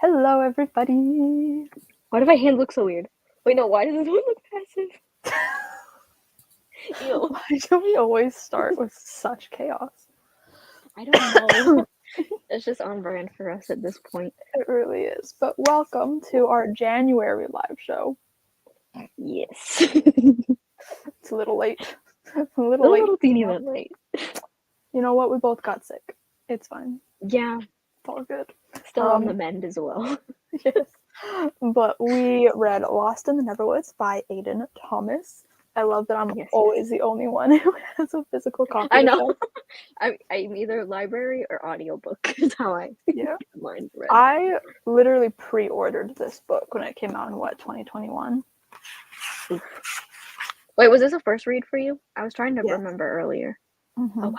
Hello, everybody. Why do my hand look so weird? Wait, no, why does this one look passive? Ew. Why do we always start with such chaos? I don't know. It's just on brand for us at this point. It really is. But welcome to our January live show. Yes. It's a little late. A little teeny bit late. You know what? We both got sick. It's fine. Yeah. It's all good. Still on the mend as well. Yes. But we read Lost in the Neverwoods by Aiden Thomas. I love that I'm always the only one who has a physical copy. I know. I'm either library or audiobook is how I mine read. I literally pre-ordered this book when it came out in 2021. Oof. Wait, was this a first read for you? I was trying to remember earlier. Mm-hmm. Oh wow.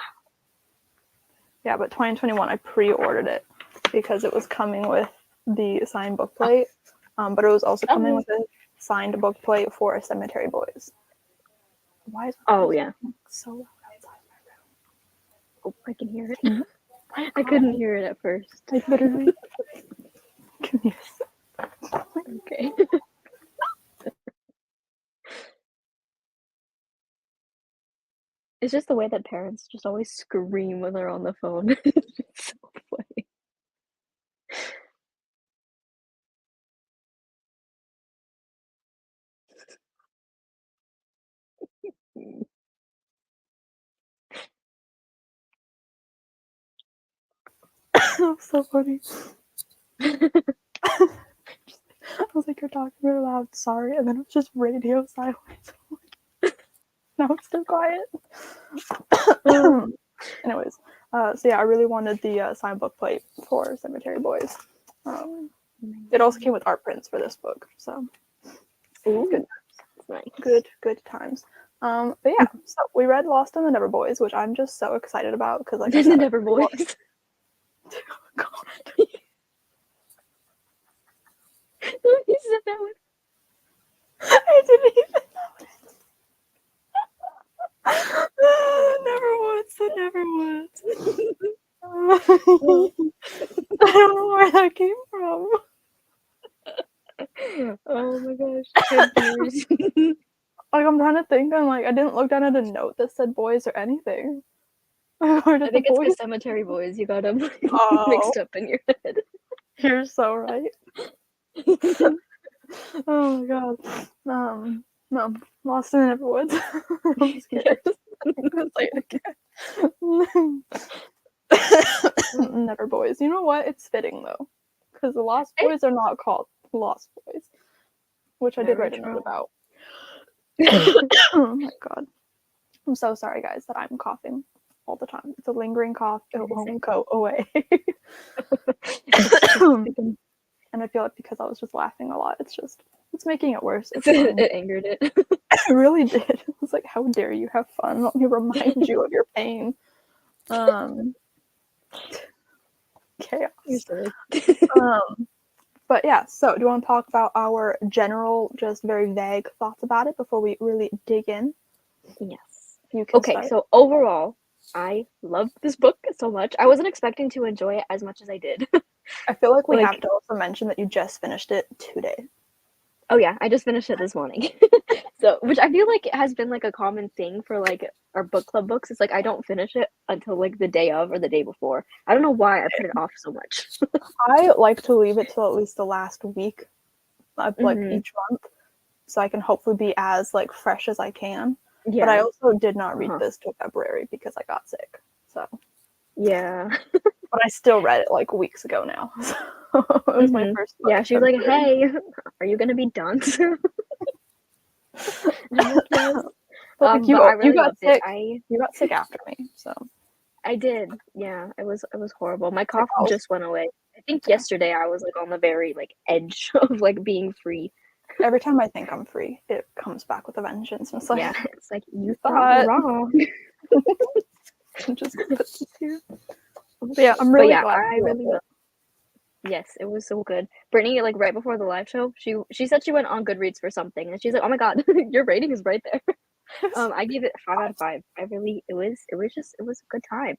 Yeah, but 2021 I pre-ordered it because it was coming with the signed book plate, but it was also coming with a signed book plate for A Cemetery Boys. Why is so loud outside my room? Oh, I can hear it. I couldn't hear it at first. I literally. Okay. It's just the way that parents just always scream when they're on the phone. It's so funny. So funny. I was like, you're talking really loud, sorry, and then it was just radio silence. Now it's still quiet. Anyways, so yeah, I really wanted the signed book plate for Cemetery Boys. It also came with art prints for this book, so good. Nice. Good times. But yeah, so we read Lost in the Never Boys, which I'm just so excited about because like the Never Boys. God. You said that one. I didn't even know it. The Neverwoods. I don't know where that came from. Oh my gosh. Like I'm trying to think, and like I didn't look down at a note that said boys or anything. I think it's the Cemetery Boys. You got them mixed up in your head. You're so right. Oh my god. No, Lost in the Neverwoods. I'm scared. I'm gonna say it again. Never Boys. You know what? It's fitting though, because the Lost Boys are not called Lost Boys, which I did write a note about. Oh my god. I'm so sorry, guys, that I'm coughing all the time. It's a lingering cough. It won't go away. And I feel like because I was just laughing a lot, it's making it worse. It angered it. It really did. It was like, how dare you have fun? Let me remind you of your pain. Chaos. You're silly. But yeah, so do you want to talk about our general, just very vague thoughts about it before we really dig in? Yes. You can okay, start. So overall, I loved this book so much. I wasn't expecting to enjoy it as much as I did. I feel like we have to also mention that you just finished it today. Oh yeah, I just finished it this morning. So, which I feel like has been like a common thing for like our book club books. It's like I don't finish it until like the day of or the day before. I don't know why I put it off so much. I like to leave it till at least the last week of like each month, so I can hopefully be as like fresh as I can. Yeah. But I also did not read this till February because I got sick. So yeah. But I still read it like weeks ago now. So it was my first book. Yeah, she was like, "Hey, are you gonna be done soon?" Yes. But you got sick. You got sick after me, so I did. Yeah, it was horrible. My cough just went away. I think yesterday I was like on the very like edge of like being free. Every time I think I'm free, it comes back with a vengeance. And it's like, it's like you thought wrong. I'm just gonna put this here. But yeah, I'm really glad. I really loved it. Yes, it was so good. Brittany, like right before the live show, she said she went on Goodreads for something, and she's like, "Oh my god, your rating is right there." I gave it 5 out of 5. It was a good time.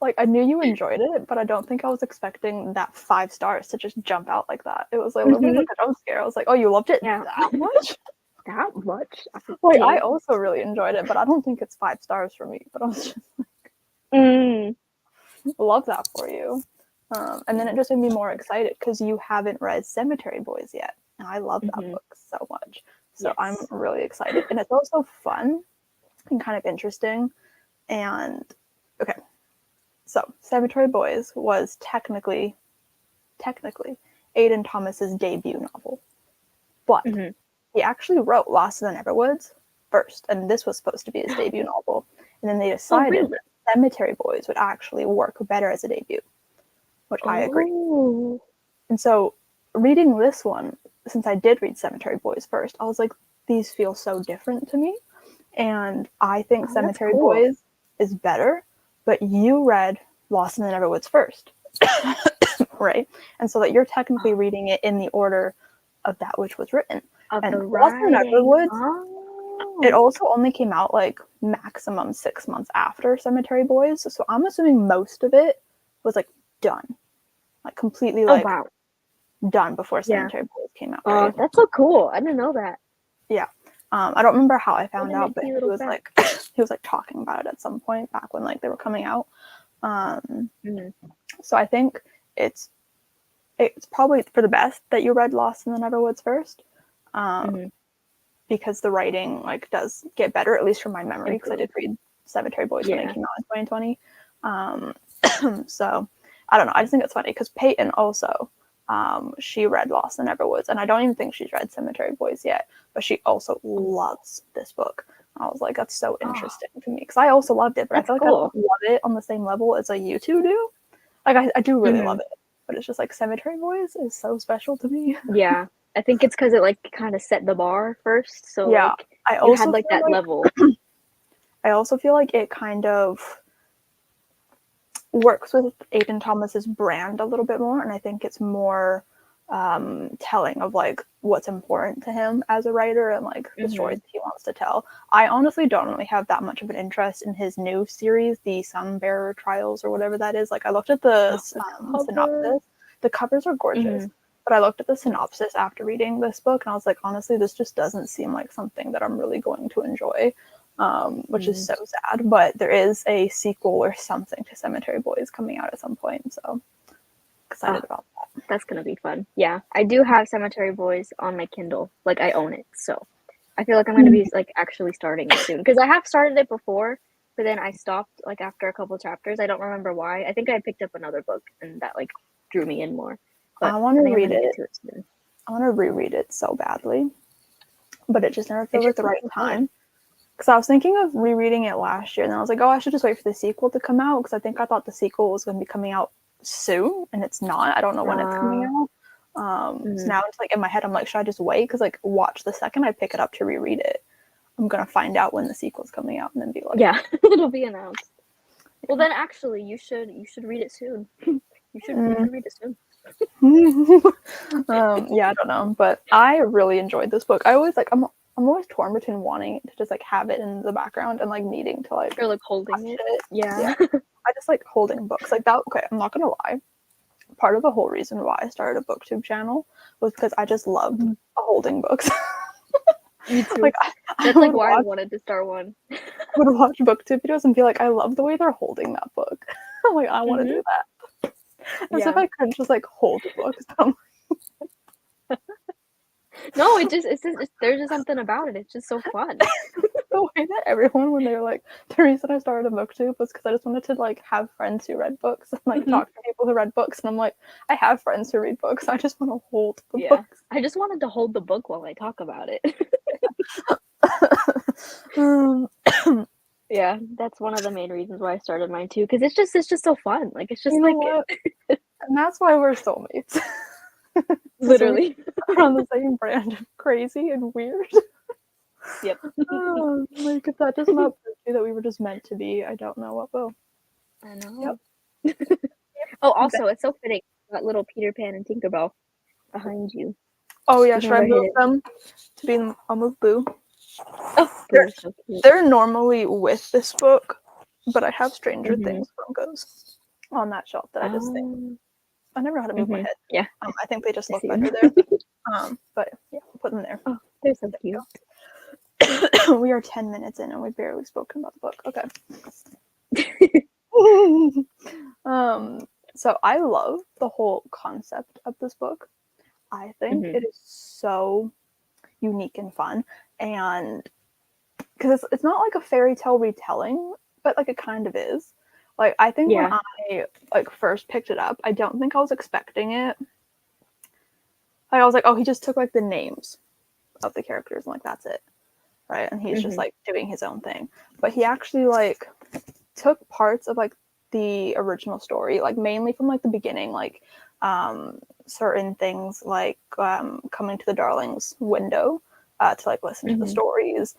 like I knew you enjoyed it, but I don't think I was expecting that 5 stars to just jump out like that. It was like a little bit like a jump scare. I was like, oh, you loved it Yeah. that much? That much? Like I also really enjoyed it, but I don't think it's 5 stars for me. But I was just love that for you. And then it just made me more excited because you haven't read Cemetery Boys yet. And I love that book so much. So Yes. I'm really excited. And it's also fun and kind of interesting. And okay. So Cemetery Boys was technically Aiden Thomas's debut novel. But he actually wrote Lost in the Neverwoods first. And this was supposed to be his debut novel. And then they decided that Cemetery Boys would actually work better as a debut, which I agree. And so reading this one, since I did read Cemetery Boys first, I was like, these feel so different to me. And I think Cemetery Boys is better, but you read Lost in the Neverwoods first, right? And so that you're technically reading it in the order of that which was written. And Lost in the Neverwoods, it also only came out like maximum 6 months after Cemetery Boys. So I'm assuming most of it was like done. Like completely like done before Cemetery Boys came out. Oh, right? That's so cool. I didn't know that. Yeah. I don't remember how I found out, but he was like talking about it at some point back when like they were coming out. So I think it's probably for the best that you read Lost in the Neverwoods first. Because the writing like does get better, at least from my memory, because I did read Cemetery Boys when it came out in 2020. So I don't know. I just think it's funny because Peyton also, she read Lost in the Neverwoods, and I don't even think she's read Cemetery Boys yet, but she also loves this book. I was like, that's so interesting to me because I also loved it, but I feel like I don't love it on the same level as like you two do. Like I do really love it, but it's just like Cemetery Boys is so special to me. Yeah. I think it's because it like kind of set the bar first, so like I also had like that level. I also feel like it kind of works with Aiden Thomas's brand a little bit more, and I think it's more telling of like what's important to him as a writer and like the stories that he wants to tell. I honestly don't really have that much of an interest in his new series, the Sunbearer Trials or whatever that is. Like I looked at the synopsis. The covers are gorgeous. But I looked at the synopsis after reading this book, and I was like, honestly, this just doesn't seem like something that I'm really going to enjoy, which is so sad. But there is a sequel or something to Cemetery Boys coming out at some point, so excited about that. That's going to be fun. Yeah, I do have Cemetery Boys on my Kindle. Like, I own it, so I feel like I'm going to be, like, actually starting it soon. Because I have started it before, but then I stopped, like, after a couple chapters. I don't remember why. I think I picked up another book, and that, like, drew me in more. But I want to read it. I want to reread it so badly, but it just never feels like the right time. Because I was thinking of rereading it last year, and then I was like, oh, I should just wait for the sequel to come out, because I thought the sequel was going to be coming out soon, and it's not. I don't know when it's coming out. So now it's like in my head, I'm like, should I just wait? Because like, watch the second I pick it up to reread it, I'm going to find out when the sequel's coming out, and then be like, yeah, it'll be announced. Well, then actually, you should read it soon. You should read it soon. Yeah, I don't know, but I really enjoyed this book. I always like I'm always torn between wanting to just like have it in the background and like needing to like or like holding it. Yeah. I just like holding books like that. Okay, I'm not gonna lie. Part of the whole reason why I started a booktube channel was because I just loved holding books. Me too. Like that's like why I wanted to start one. I would watch booktube videos and be like, I love the way they're holding that book. I'm like, I want to do that. As if I couldn't just like hold books. No, it's just there's just something about it. It's just so fun. The way that everyone, when they were like, the reason I started a booktube was because I just wanted to like have friends who read books and like talk to people who read books. And I'm like, I have friends who read books. I just want to hold the books. I just wanted to hold the book while I talk about it. Yeah, that's one of the main reasons why I started mine too. Because it's just so fun. Like it's just and that's why we're soulmates. Literally, we're on the same brand of crazy and weird. Yep. Like if that does not prove you that we were just meant to be, I don't know what will. I know. Yep. Oh, also, it's so fitting. That little Peter Pan and Tinkerbell behind you. Oh yeah, should I move them to be? I'll move Boo. Oh, they're normally with this book, but I have Stranger Things Funkos. on that shelf that I just think. I never know how to move my head. Yeah. I think they just I look see better them. there. But yeah, I'll put them there. Oh, they're so cute. We are 10 minutes in and we've barely spoken about the book. Okay. So I love the whole concept of this book. I think it is so unique and fun, and because it's not like a fairy tale retelling, but like it kind of is. Like I think when I like first picked it up, I don't think I was expecting it. Like I was like, oh, he just took like the names of the characters and like that's it, right? And he's just like doing his own thing. But he actually like took parts of like the original story, like mainly from like the beginning, like certain things like coming to the Darlings window to like listen to the stories,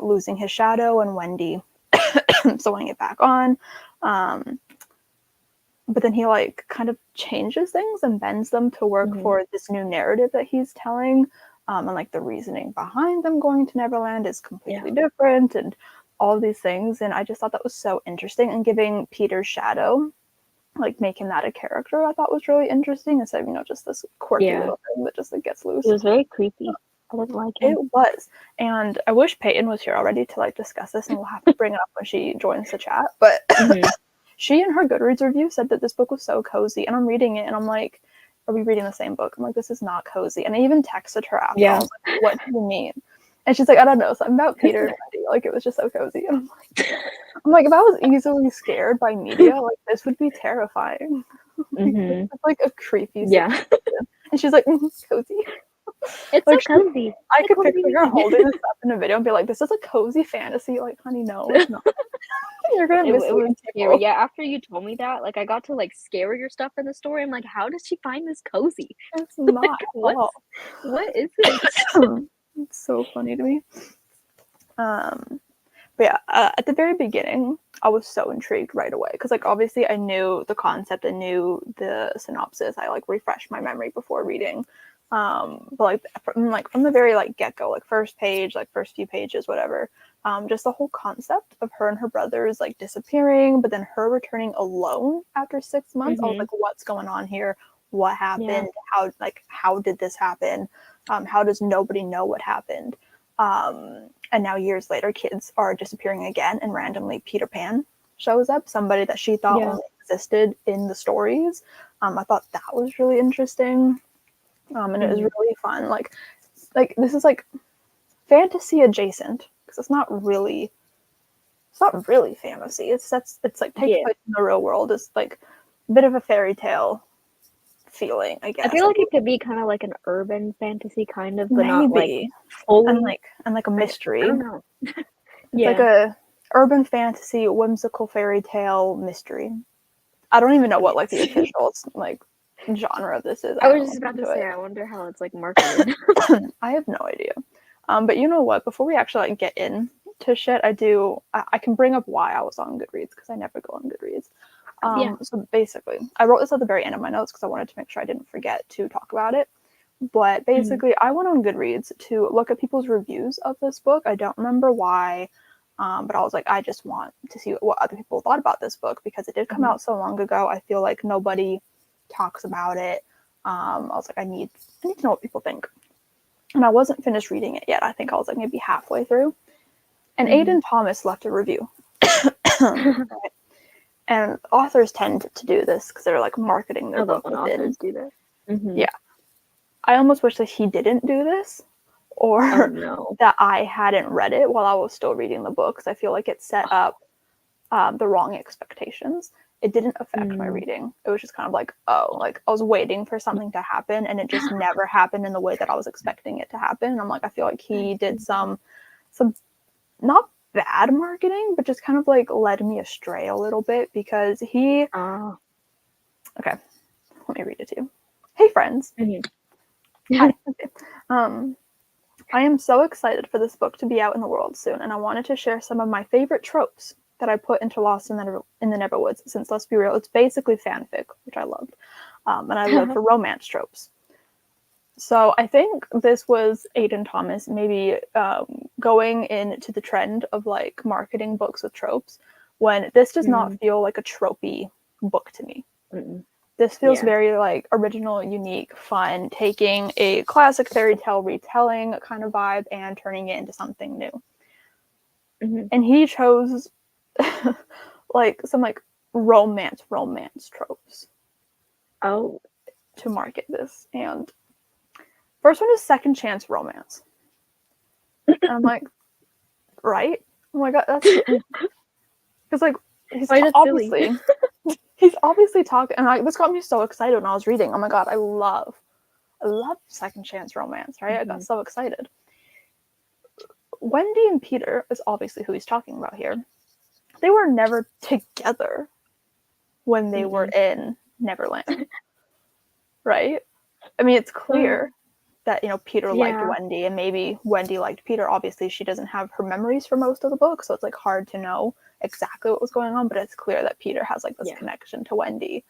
losing his shadow and Wendy sewing it back on. But then he like kind of changes things and bends them to work for this new narrative that he's telling. And like the reasoning behind them going to Neverland is completely different and all of these things. And I just thought that was so interesting, and giving Peter's shadow, like making that a character, I thought was really interesting instead of, you know, just this quirky little thing that just like gets loose. It was very creepy. I didn't like it. It was. And I wish Peyton was here already to like discuss this, and we'll have to bring it up when she joins the chat. But she, in her Goodreads review, said that this book was so cozy, and I'm reading it and I'm like, are we reading the same book? I'm like, this is not cozy. And I even texted her after. I was like, what do you mean? And she's like, I don't know, something about Peter and Wendy. Like, it was just so cozy. And I'm like, if I was easily scared by media, like, this would be terrifying. It's like a creepy situation. And she's like, cozy. It's like, so cozy. I could picture her holding this up in a video and be like, this is a cozy fantasy. Like, honey, no, it's not. You're gonna miss it was scary. Yeah, after you told me that, like I got to like scarier stuff in the story. I'm like, how does she find this cozy? It's not like, what is this? It's so funny to me. But yeah, at the very beginning, I was so intrigued right away because, like, obviously I knew the concept, I knew the synopsis. I like refreshed my memory before reading. But from the very like get go, like first page, like first few pages, whatever. Just the whole concept of her and her brothers like disappearing, but then her returning alone after 6 months. I was like, what's going on here? What happened? How did this happen? How does nobody know what happened? And now years later, kids are disappearing again, and randomly Peter Pan shows up, somebody that she thought only existed in the stories. I thought that was really interesting. And it was really fun. Like this is like fantasy adjacent, because it's not really fantasy. It's like takes place in the real world. It's like a bit of a fairy tale feeling, I guess. I feel like it could be kind of like an urban fantasy kind of, but maybe not like fully and like a mystery. I don't know. It's like a urban fantasy, whimsical fairy tale mystery. I don't even know what like the official like genre of this is. I was just about to say, I wonder how it's like marketed. I have no idea. But you know what? Before we actually like get into shit, I can bring up why I was on Goodreads, because I never go on Goodreads. So basically, I wrote this at the very end of my notes because I wanted to make sure I didn't forget to talk about it. But basically, I went on Goodreads to look at people's reviews of this book. I don't remember why, but I was like, I just want to see what other people thought about this book, because it did come out so long ago. I feel like nobody talks about it. I was like, I need to know what people think. And I wasn't finished reading it yet. I think I was like maybe halfway through. And Aiden Thomas left a review. Right? And authors tend to do this because they're like marketing their book. Authors do that. Yeah. I almost wish that he didn't do this, or that I hadn't read it while I was still reading the book, because I feel like it set up the wrong expectations. It didn't affect my reading. It was just kind of like, I was waiting for something to happen, and it just never happened in the way that I was expecting it to happen. And I'm like, I feel like he did some not bad marketing, but just kind of like led me astray a little bit, because he okay, let me read it to you. Hey friends. Hi. I am so excited for this book to be out in the world soon, and I wanted to share some of my favorite tropes that I put into Lost in the Neverwoods, since, let's be real, it's basically fanfic, which I loved. And I live for romance tropes. So I think this was Aiden Thomas maybe going into the trend of like marketing books with tropes, when this does not feel like a tropey book to me. Mm-mm. This feels Yeah. very like original, unique, fun, taking a classic fairy tale retelling kind of vibe and turning it into something new. Mm-hmm. And he chose like some like romance tropes Oh. to market this. And first one is second chance romance. And I'm like, right? Oh my god, that's because like he's obviously he's obviously talking, and this got me so excited when I was reading. Oh my god, I love second chance romance, right? I got so excited. Wendy and Peter is obviously who he's talking about here. They were never together when they were in Neverland, right? I mean, it's clear that, Peter liked Wendy, and maybe Wendy liked Peter. Obviously, she doesn't have her memories for most of the book, so it's like hard to know exactly what was going on, but it's clear that Peter has like this connection to Wendy.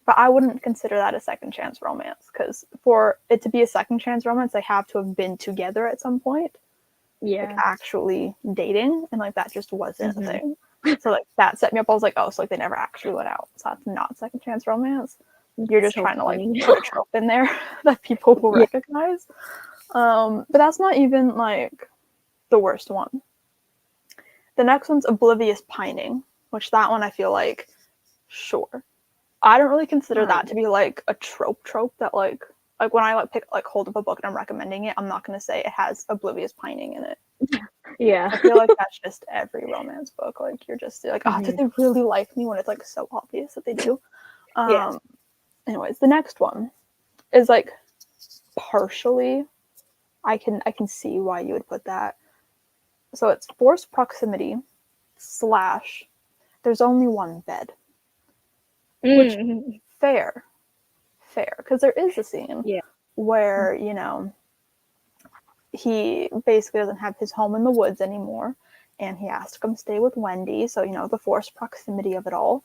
But I wouldn't consider that a second chance romance, because for it to be a second chance romance, they have to have been together at some point. Like actually dating, and like that just wasn't a thing. So like that set me up. I was like, oh, so like they never actually went out. So that's not second chance romance. You're just trying to like put a trope in there that people will recognize. But that's not even like the worst one. The next one's Oblivious Pining, which that one I feel like, sure. I don't really consider that to be like a trope that like when I like pick like hold up a book and I'm recommending it, I'm not gonna say it has Oblivious Pining in it. Yeah. I feel like that's just every romance book. Like you're just like, oh, did they really like me, when it's like so obvious that they do. Anyways, the next one is like partially I can see why you would put that. So it's forced proximity / there's only one bed. Which fair. Because there is a scene where, he basically doesn't have his home in the woods anymore, and he has to come stay with Wendy. So, the forced proximity of it all.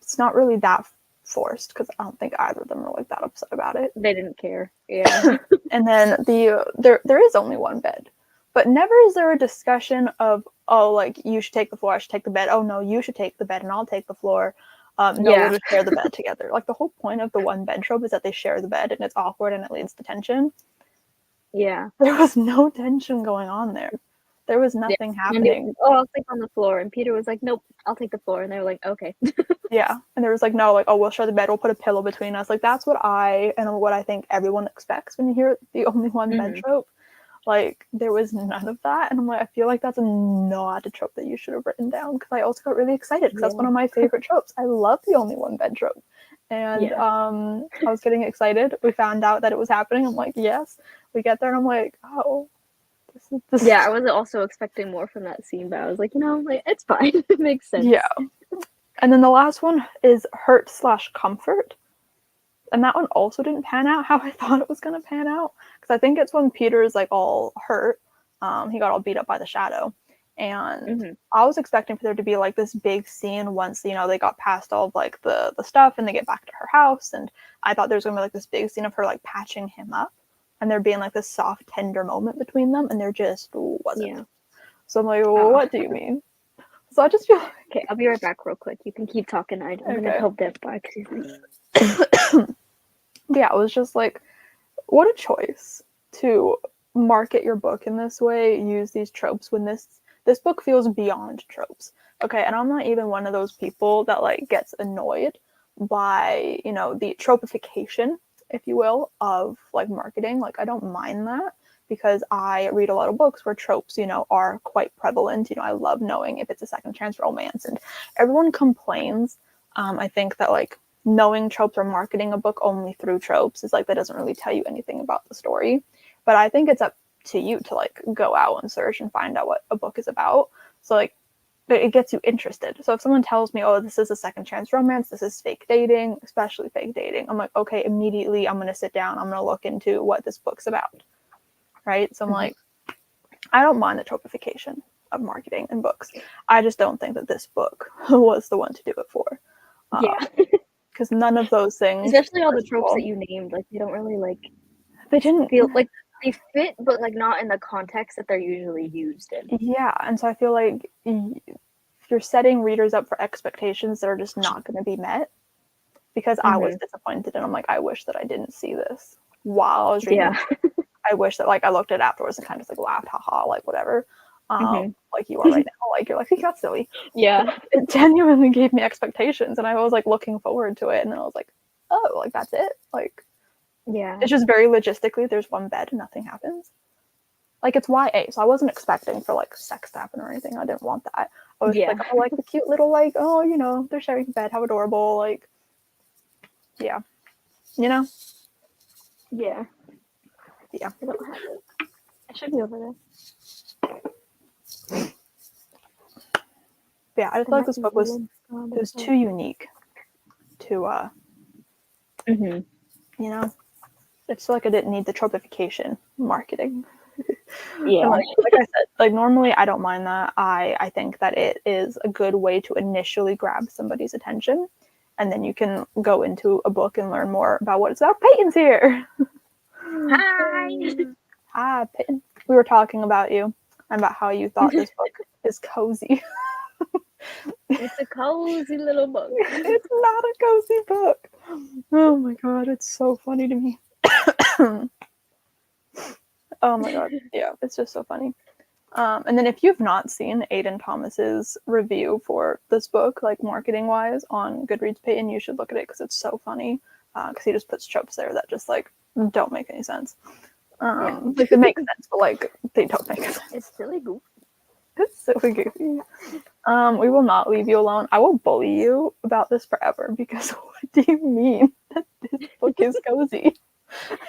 It's not really that forced, because I don't think either of them are like that upset about it. They didn't care. Yeah. And then there is only one bed. But never is there a discussion of, oh, like, you should take the floor, I should take the bed. Oh, no, you should take the bed and I'll take the floor. No, we'll just share the bed together. Like, the whole point of the one bed trope is that they share the bed, and it's awkward and it leads to tension. Yeah. There was no tension going on there. There was nothing happening. I'll sleep on the floor. And Peter was like, nope, I'll take the floor. And they were like, okay. Yeah. And there was like, no, like, oh, we'll share the bed. We'll put a pillow between us. Like, that's what I think everyone expects when you hear the only one bed trope. Like, there was none of that. And I'm like, I feel like that's not a trope that you should have written down, because I also got really excited, because that's one of my favorite tropes. I love the only one bed trope. And I was getting excited. We found out that it was happening. I'm like, yes. We get there and I'm like, oh, this Yeah, I was also expecting more from that scene, but I was like, like, it's fine. It makes sense. Yeah. And then the last one is Hurt / Comfort. And that one also didn't pan out how I thought it was going to pan out. Because I think it's when Peter is like all hurt. He got all beat up by the shadow. And I was expecting for there to be like this big scene once, they got past all of like the stuff and they get back to her house. And I thought there was going to be like this big scene of her like patching him up. And there being like this soft, tender moment between them, and there just wasn't. Yeah. So I'm like, what do you mean? So I just feel like... Okay, I'll be right back real quick. You can keep talking. I'm going to help Dev by. Yeah, it was just like, what a choice to market your book in this way, use these tropes when this book feels beyond tropes. Okay, and I'm not even one of those people that like gets annoyed by, the tropification, if you will, of like marketing. Like, I don't mind that, because I read a lot of books where tropes, are quite prevalent. I love knowing if it's a second chance romance, and everyone complains. I think that like knowing tropes or marketing a book only through tropes is like, that doesn't really tell you anything about the story. But I think it's up to you to like go out and search and find out what a book is about. So like, it gets you interested. So if someone tells me, oh, this is a second chance romance, this is fake dating, especially fake dating, I'm like, okay, immediately I'm going to sit down, I'm going to look into what this book's about, right? So I'm like, I don't mind the tropification of marketing in books. I just don't think that this book was the one to do it for. Because none of those things... Especially all the tropes that you named, like, they don't really, like... They didn't... feel like they fit, but like not in the context that they're usually used in. Yeah, and so I feel like you're setting readers up for expectations that are just not going to be met. Because I was disappointed, and I'm like, I wish that I didn't see this while I was reading. Yeah. I wish that like I looked at it afterwards and kind of just like laughed, haha, like whatever. Like you are right now. Like you're like, you got silly. Yeah. It genuinely gave me expectations, and I was like looking forward to it, and then I was like, oh, like that's it. Like, yeah, it's just very logistically. There's one bed, and nothing happens. Like it's YA, so I wasn't expecting for like sex to happen or anything. I didn't want that. I was like, oh, like the cute little like, oh, you know, they're sharing a bed, how adorable. Like, yeah, you know. Yeah. Yeah. I don't have it. I should be over there. Yeah, I feel like this book was too unique to you know, it's like I didn't need the tropification marketing. Yeah. And like I said, like normally I don't mind that. I think that it is a good way to initially grab somebody's attention, and then you can go into a book and learn more about what it's about. Peyton's here. Hi. Hi, Peyton. We were talking about you and about how you thought this book is cozy. It's a cozy little book. It's not a cozy book. Oh my god, it's so funny to me. Oh my god, yeah, it's just so funny. And then if you've not seen Aiden Thomas's review for this book, like marketing wise on Goodreads Peyton, you should look at it because it's so funny. Because he just puts tropes there that just like don't make any sense. Like they make sense, but like they don't make sense. It's silly goofy. It's so goofy. We will not leave you alone. I will bully you about this forever because what do you mean that this book is cozy?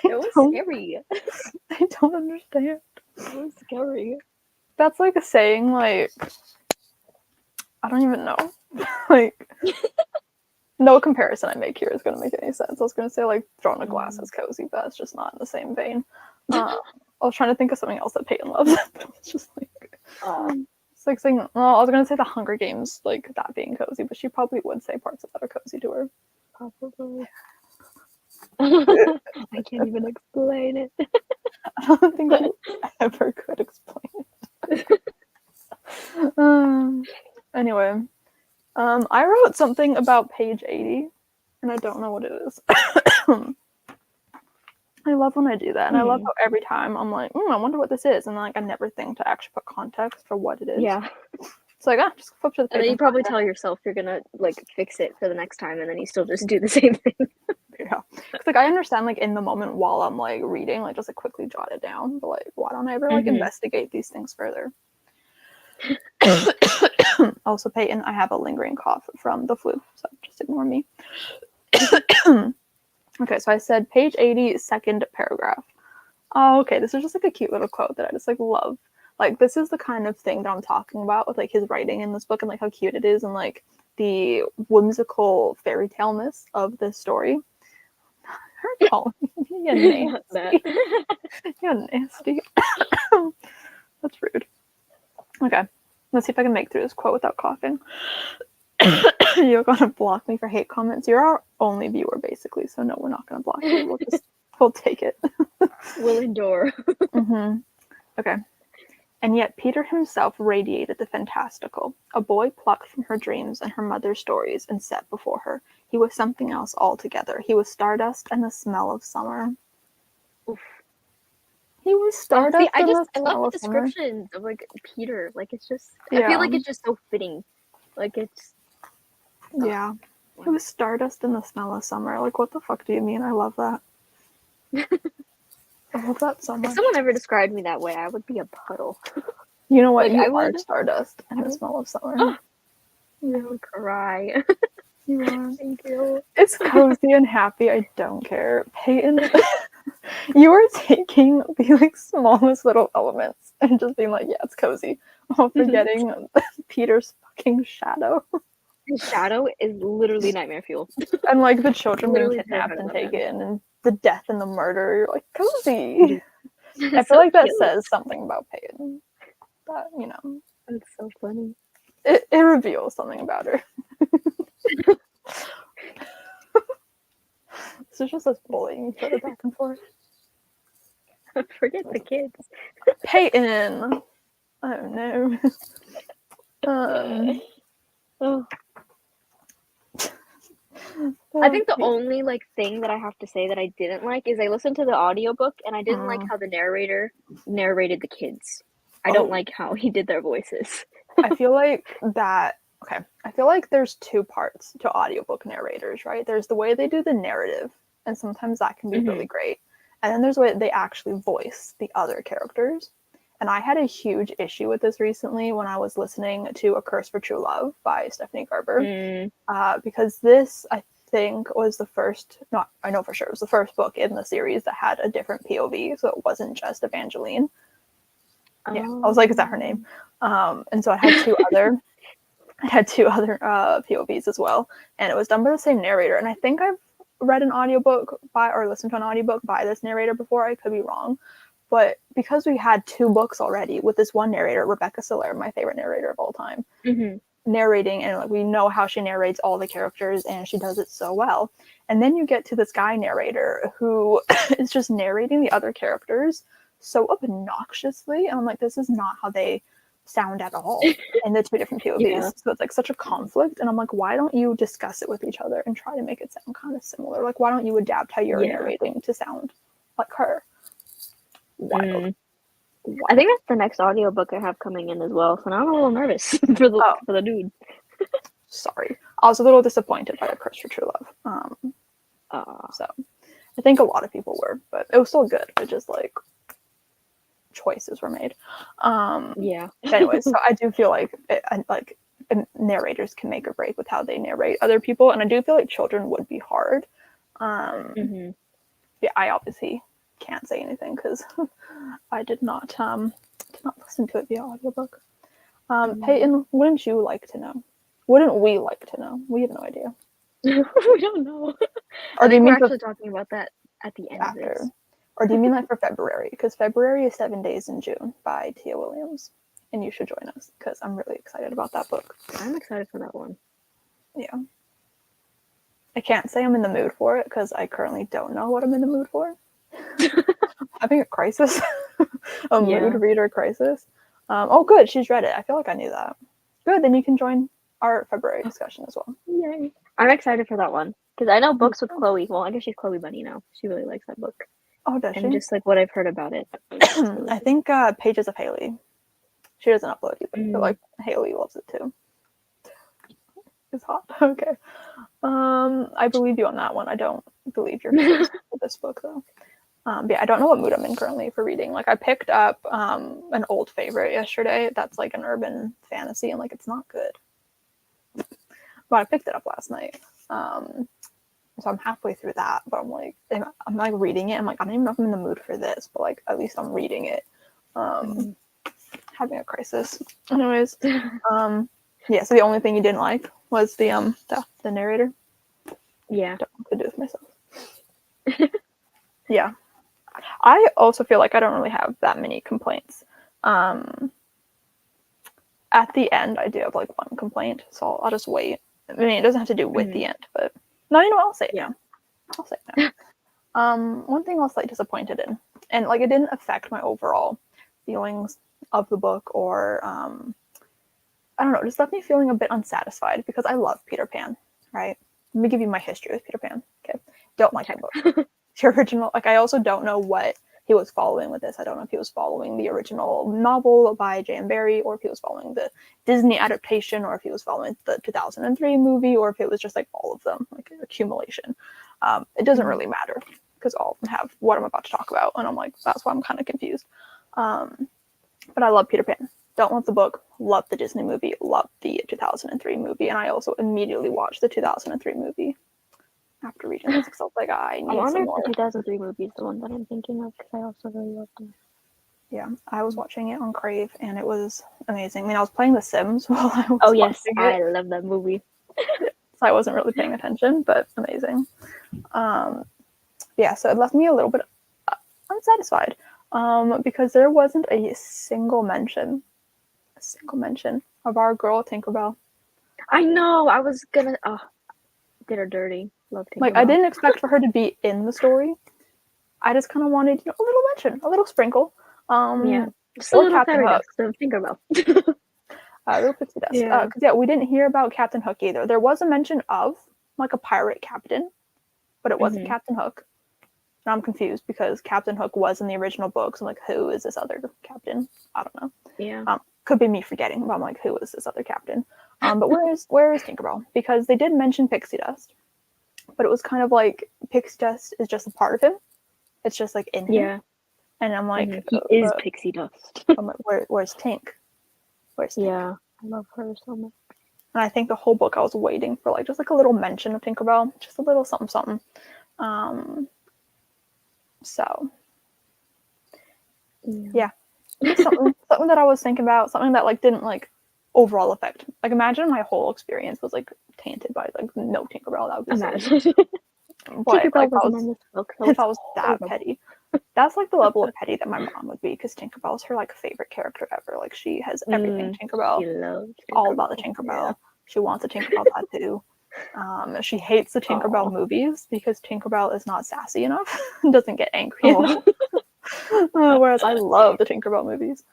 It was scary. I don't understand. It was scary. That's like a saying, like, I don't even know. Like, no comparison I make here is going to make any sense. I was going to say, like, throwing a glass is cozy, but it's just not in the same vein. I was trying to think of something else that Peyton loves, but it's just like, it's like saying, well, I was going to say the Hunger Games, like, that being cozy, but she probably would say parts of that are cozy to her. Probably. I can't even explain it. I don't think I ever could explain it. Anyway, I wrote something about page 80, and I don't know what it is. I love when I do that, and I love how every time I'm like, I wonder what this is, and like I never think to actually put context for what it is. Yeah. It's like, just flip to the page. And then you probably tell yourself you're gonna like fix it for the next time, and then you still just do the same thing. Yeah. Cause like I understand like in the moment while I'm like reading, like just like quickly jot it down, but like why don't I ever like investigate these things further? Also, Peyton, I have a lingering cough from the flu, so just ignore me. Okay, so I said page 80, second paragraph. Oh, okay, this is just like a cute little quote that I just like love. Like this is the kind of thing that I'm talking about with like his writing in this book and like how cute it is and like the whimsical fairy tale-ness of this story. Her calling me nasty. You're nasty. That's rude. Okay, let's see if I can make through this quote without coughing. You're gonna block me for hate comments. You're our only viewer, basically, so no, we're not gonna block you. We'll take it. We'll endure. Okay. And yet Peter himself radiated the fantastical, a boy plucked from her dreams and her mother's stories and set before her. He was something else altogether. He was stardust and the smell of summer. Oof. He was stardust. I love the descriptions of like Peter. Like it's just, I feel like it's just so fitting. Like it's. Yeah. He was stardust in the smell of summer. Like what the fuck do you mean? I love that. I love that so much. If someone ever described me that way, I would be a puddle. You know what? Like, you are stardust and the smell of summer. I would cry. You are. Thank you. It's cozy and happy. I don't care. Peyton, you are taking the like smallest little elements and just being like, yeah, it's cozy. While forgetting Peter's fucking shadow. His shadow is literally nightmare fuel. And like the children being kidnapped and taken and the death and the murder. You're like, cozy. I feel like that says something about Peyton. That, you know. It's so funny. It reveals something about her. This is just us bullying each other back and forth. Forget the kids. Peyton. I don't know. Oh. I think the only like thing that I have to say that I didn't like is I listened to the audiobook and I didn't like how the narrator narrated the kids. I don't like how he did their voices. I feel like that. Okay, I feel like there's two parts to audiobook narrators, right? There's the way they do the narrative, and sometimes that can be really great. And then there's the way they actually voice the other characters. And I had a huge issue with this recently when I was listening to A Curse for True Love by Stephanie Garber. Because this, I think, was the first, not, I know for sure, it was the first book in the series that had a different POV, so it wasn't just Evangeline. Yeah, I was like, is that her name? And so I had two other POVs as well, and it was done by the same narrator. And I think I've read an audiobook by or listened to an audiobook by this narrator before. I could be wrong, but because we had two books already with this one narrator, Rebecca Siller, my favorite narrator of all time, narrating, and like we know how she narrates all the characters, and she does it so well. And then you get to this guy narrator who is just narrating the other characters so obnoxiously, and I'm like, this is not how they sound at all in the two different POVs. So it's like such a conflict, and I'm like, why don't you discuss it with each other and try to make it sound kind of similar? Like, why don't you adapt how you're narrating to sound like her? Wild. I think that's the next audiobook I have coming in as well, so now I'm a little nervous for the dude. Sorry, I was a little disappointed by The Curse for True Love. So I think a lot of people were, but it was still good. It just like choices were made. Anyways, so I do feel like narrators can make or break with how they narrate other people, and I do feel like children would be hard. Yeah, I obviously can't say anything because I did not listen to it via audiobook. Peyton, wouldn't you like to know? Wouldn't we like to know? We have no idea. We don't know. Or do you mean we're actually talking about that at the end after? Of this. Or do you mean like for February? Because February is 7 Days in June by Tia Williams. And you should join us because I'm really excited about that book. I'm excited for that one. Yeah. I can't say I'm in the mood for it because I currently don't know what I'm in the mood for. Having a crisis. Mood reader crisis. Oh, good. She's read it. I feel like I knew that. Good. Then you can join our February discussion as well. Yay. I'm excited for that one because I know books with Chloe. Well, I guess she's Chloe Bunny now. She really likes that book. Oh, does she? And just like what I've heard about it. I think Pages of Haley. She doesn't upload either, but like Haley loves it too. It's hot. Okay. I believe you on that one. I don't believe you're close to this book though. Yeah, I don't know what mood I'm in currently for reading. Like I picked up an old favorite yesterday that's like an urban fantasy, and like it's not good. But I picked it up last night. So I'm halfway through that, but I'm like reading it. I'm like, I don't even know if I'm in the mood for this, but like at least I'm reading it. Having a crisis. Anyways, yeah. So the only thing you didn't like was the narrator. Yeah. Don't know what to do with myself. Yeah. I also feel like I don't really have that many complaints. At the end, I do have like one complaint, so I'll just wait. I mean, it doesn't have to do with the end, but no, you know what? I'll say it now. I'll say it now. One thing I was like disappointed in, and like it didn't affect my overall feelings of the book, or I don't know, just left me feeling a bit unsatisfied because I love Peter Pan, right? Let me give you my history with Peter Pan. Okay, don't like that book. The original, like I also don't know what he was following with this. I don't know if he was following the original novel by J.M. Barrie, or if he was following the Disney adaptation, or if he was following the 2003 movie, or if it was just like all of them, like an accumulation. It doesn't really matter because all of them have what I'm about to talk about, and I'm like, that's why I'm kind of confused. But I love Peter Pan. Don't love the book. Love the Disney movie. Love the 2003 movie, and I also immediately watched the 2003 movie after reading this because I was like, I need some more. The 2003 movie is the one that I'm thinking of because I also really loved it. Yeah, I was watching it on Crave, and it was amazing. I mean, I was playing The Sims while I was watching it. I love that movie. So I wasn't really paying attention, but amazing. Yeah, so it left me a little bit unsatisfied because there wasn't a single mention of our girl Tinkerbell. I know. I was gonna did her dirty. Love Tinkerbell. Like I didn't expect for her to be in the story. I just kind of wanted, a little mention, a little sprinkle. Just a little fairy dust of Tinkerbell. Little pixie dust. Yeah. Because we didn't hear about Captain Hook either. There was a mention of like a pirate captain, but it wasn't Captain Hook. And I'm confused because Captain Hook was in the original books. I'm like, who is this other captain? I don't know. Yeah. Could be me forgetting, but I'm like, who is this other captain? But where is Tinkerbell? Because they did mention pixie dust, but it was kind of like pixie dust is just a part of him. It's just like in him. Yeah. And I'm like, he is pixie dust. I'm like, where's Tink? Where's Tink? Yeah, I love her so much. And I think the whole book I was waiting for like just like a little mention of Tinkerbell, just a little something something. So yeah. something that I was thinking about, something that like didn't like overall affect. Like imagine my whole experience was like tainted by like no Tinkerbell. That would be so. But Tinkerbell like, if I was that petty, that's like the level of petty that my mom would be, because Tinkerbell's her like favorite character ever. Like she has everything Tinkerbell. She loves Tinkerbell. All about the Tinkerbell. Yeah. She wants a Tinkerbell tattoo. She hates the Tinkerbell movies because Tinkerbell is not sassy enough. Doesn't get angry enough. Whereas I love the Tinkerbell movies.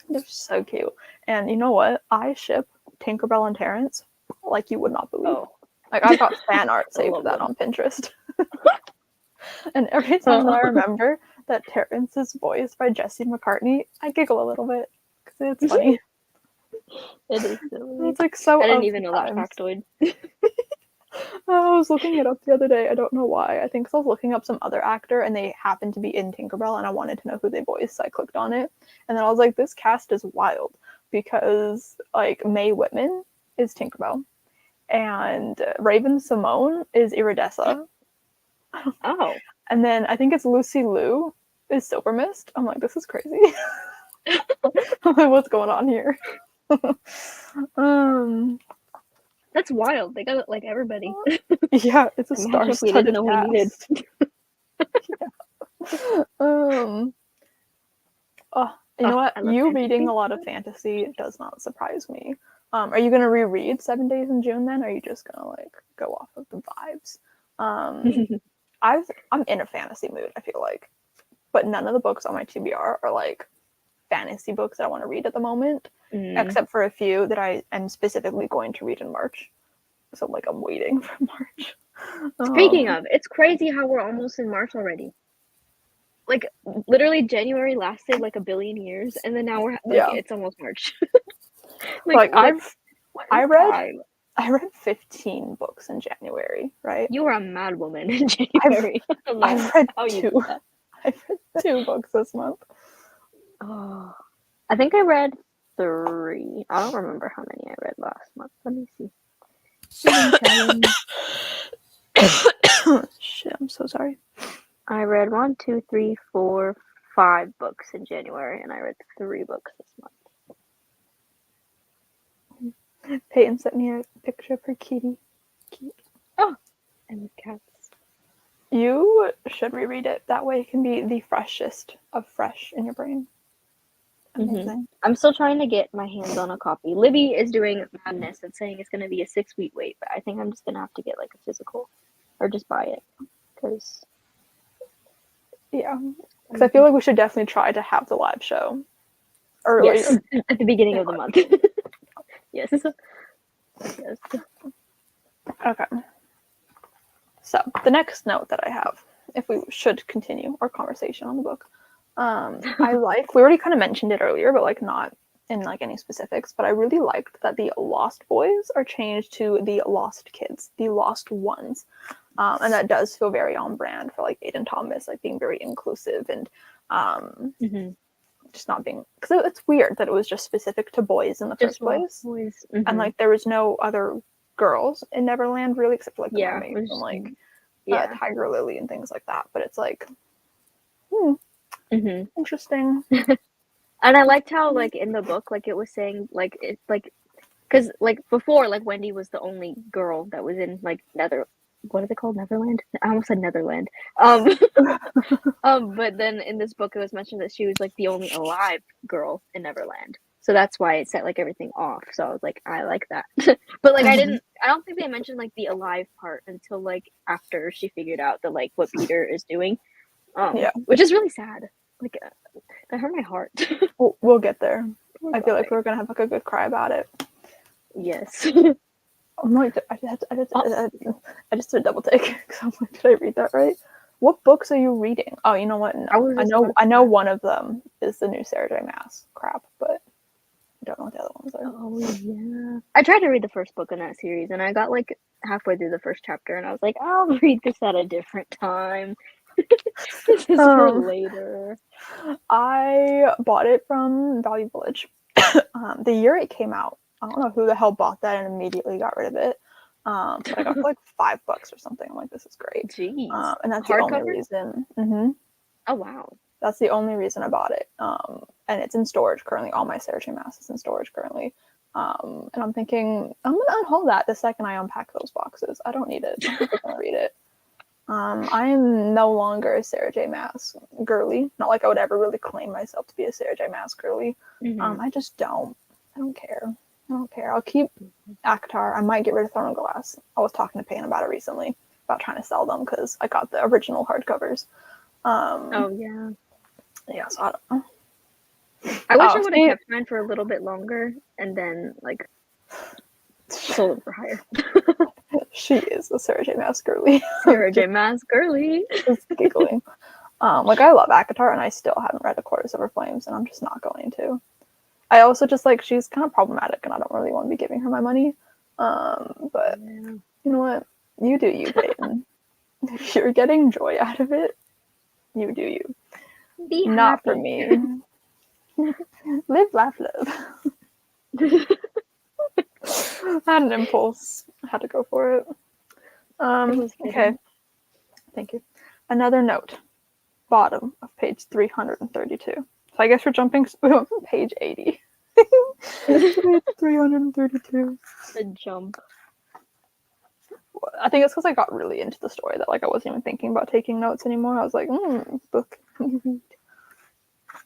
They're so cute. And you know what? I ship Tinkerbell and Terrence like you would not believe. Like I've got fan art saved for that on Pinterest. And every time that I remember that Terrence is voiced by Jesse McCartney, I giggle a little bit because it's funny. It is silly. It's like so. I didn't even know that factoid. I was looking it up the other day. I don't know why. I think I was looking up some other actor and they happened to be in Tinkerbell and I wanted to know who they voiced, so I clicked on it. And then I was like, this cast is wild because like Mae Whitman is Tinkerbell and Raven Simone is Iridessa. Oh. And then I think it's Lucy Liu is Silver Mist. I'm like, this is crazy. I'm like, what's going on here? That's wild. They got like everybody. Yeah, it's a star-studded cast. You know what? You reading a lot of fantasy does not surprise me. Are you gonna reread 7 Days in June then? Or are you just gonna like go off of the vibes? I'm in a fantasy mood, I feel like, but none of the books on my TBR are like fantasy books that I want to read at the moment, except for a few that I am specifically going to read in March. So like I'm waiting for March. Speaking of, it's crazy how we're almost in March already. Like literally January lasted like a billion years, and then now we're like it's almost March. I read 15 books in January, right? You were a mad woman in January. I've read 2. I've read 2 books this month. Oh, I think I read 3. I don't remember how many I read last month. Let me see. Shit, I'm so sorry. I read 1, 2, 3, 4, 5 books in January, and I read 3 books this month. Peyton sent me a picture of her kitty. Cute. Oh, and cats. You should reread it. That way it can be the freshest of fresh in your brain. Amazing. I'm still trying to get my hands on a copy. Libby is doing madness and saying it's going to be a 6-week wait, but I think I'm just going to have to get like a physical or just buy it. Because I feel like we should definitely try to have the live show earlier. Yes, at the beginning of the month. Yes. Okay. So the next note that I have, if we should continue our conversation on the book, we already kind of mentioned it earlier, but like not in like any specifics, but I really liked that the Lost Boys are changed to the Lost Kids, the Lost Ones. And that does feel very on brand for like Aiden Thomas, like being very inclusive and just not being, because it's weird that it was just specific to boys in the first place. Boys. And like there was no other girls in Neverland really, except for like the mermaids and like Tiger Lily and things like that. But it's like interesting. And I liked how like in the book, like it was saying like it's like, because like before, like Wendy was the only girl that was in like what is it called? Neverland? I almost said Netherland. But then in this book, it was mentioned that she was like the only alive girl in Neverland. So that's why it set like everything off. So I was like, I like that. But like I don't think they mentioned like the alive part until like after she figured out that like what Peter is doing. Which is really sad. Like that hurt my heart. We'll get there. I feel like we're gonna have like a good cry about it. Yes. I'm like, I just did a double take because I'm like, did I read that right? What books are you reading? Oh, you know what? No, I know one of them is the new Sarah J. Maas crap, but I don't know what the other ones are. Oh yeah. I tried to read the first book in that series, and I got like halfway through the first chapter, and I was like, I'll read this at a different time. This is for later. I bought it from Value Village. The year it came out, I don't know who the hell bought that and immediately got rid of it. But I got for like $5 or something. I'm like, this is great. Jeez. And that's Hardcover? the only reason. Mm-hmm. Oh wow. That's the only reason I bought it. And it's in storage currently. All my Sarah J. Maas is in storage currently. And I'm thinking, I'm gonna unhaul that the second I unpack those boxes. I don't need it. I'm not gonna read it. I am no longer a Sarah J. Maas girly. Not like I would ever really claim myself to be a Sarah J. Maas girly. I just don't. I don't care. I'll keep ACOTAR. I might get rid of Throne of Glass. I was talking to Payne about it recently, about trying to sell them because I got the original hardcovers. Oh yeah. Yeah, so I don't know. I wish I would have kept mine for a little bit longer and then like sold them for higher. She is a Sarah J. Maas girly. Sarah J. Maas girly. Just giggling. Like I love ACOTAR and I still haven't read A Chorus Over Flames and I'm just not going to. I also just like she's kind of problematic and I don't really want to be giving her my money. But you know what? You do you, Peyton. If you're getting joy out of it, you do you. Be not happy. For me. Live, laugh, love. I had an impulse. I had to go for it. Okay. Thank you. Another note. Bottom of page 332. So I guess we're jumping from page 80. Page 332. The jump. I think it's because I got really into the story that like I wasn't even thinking about taking notes anymore. I was like, book.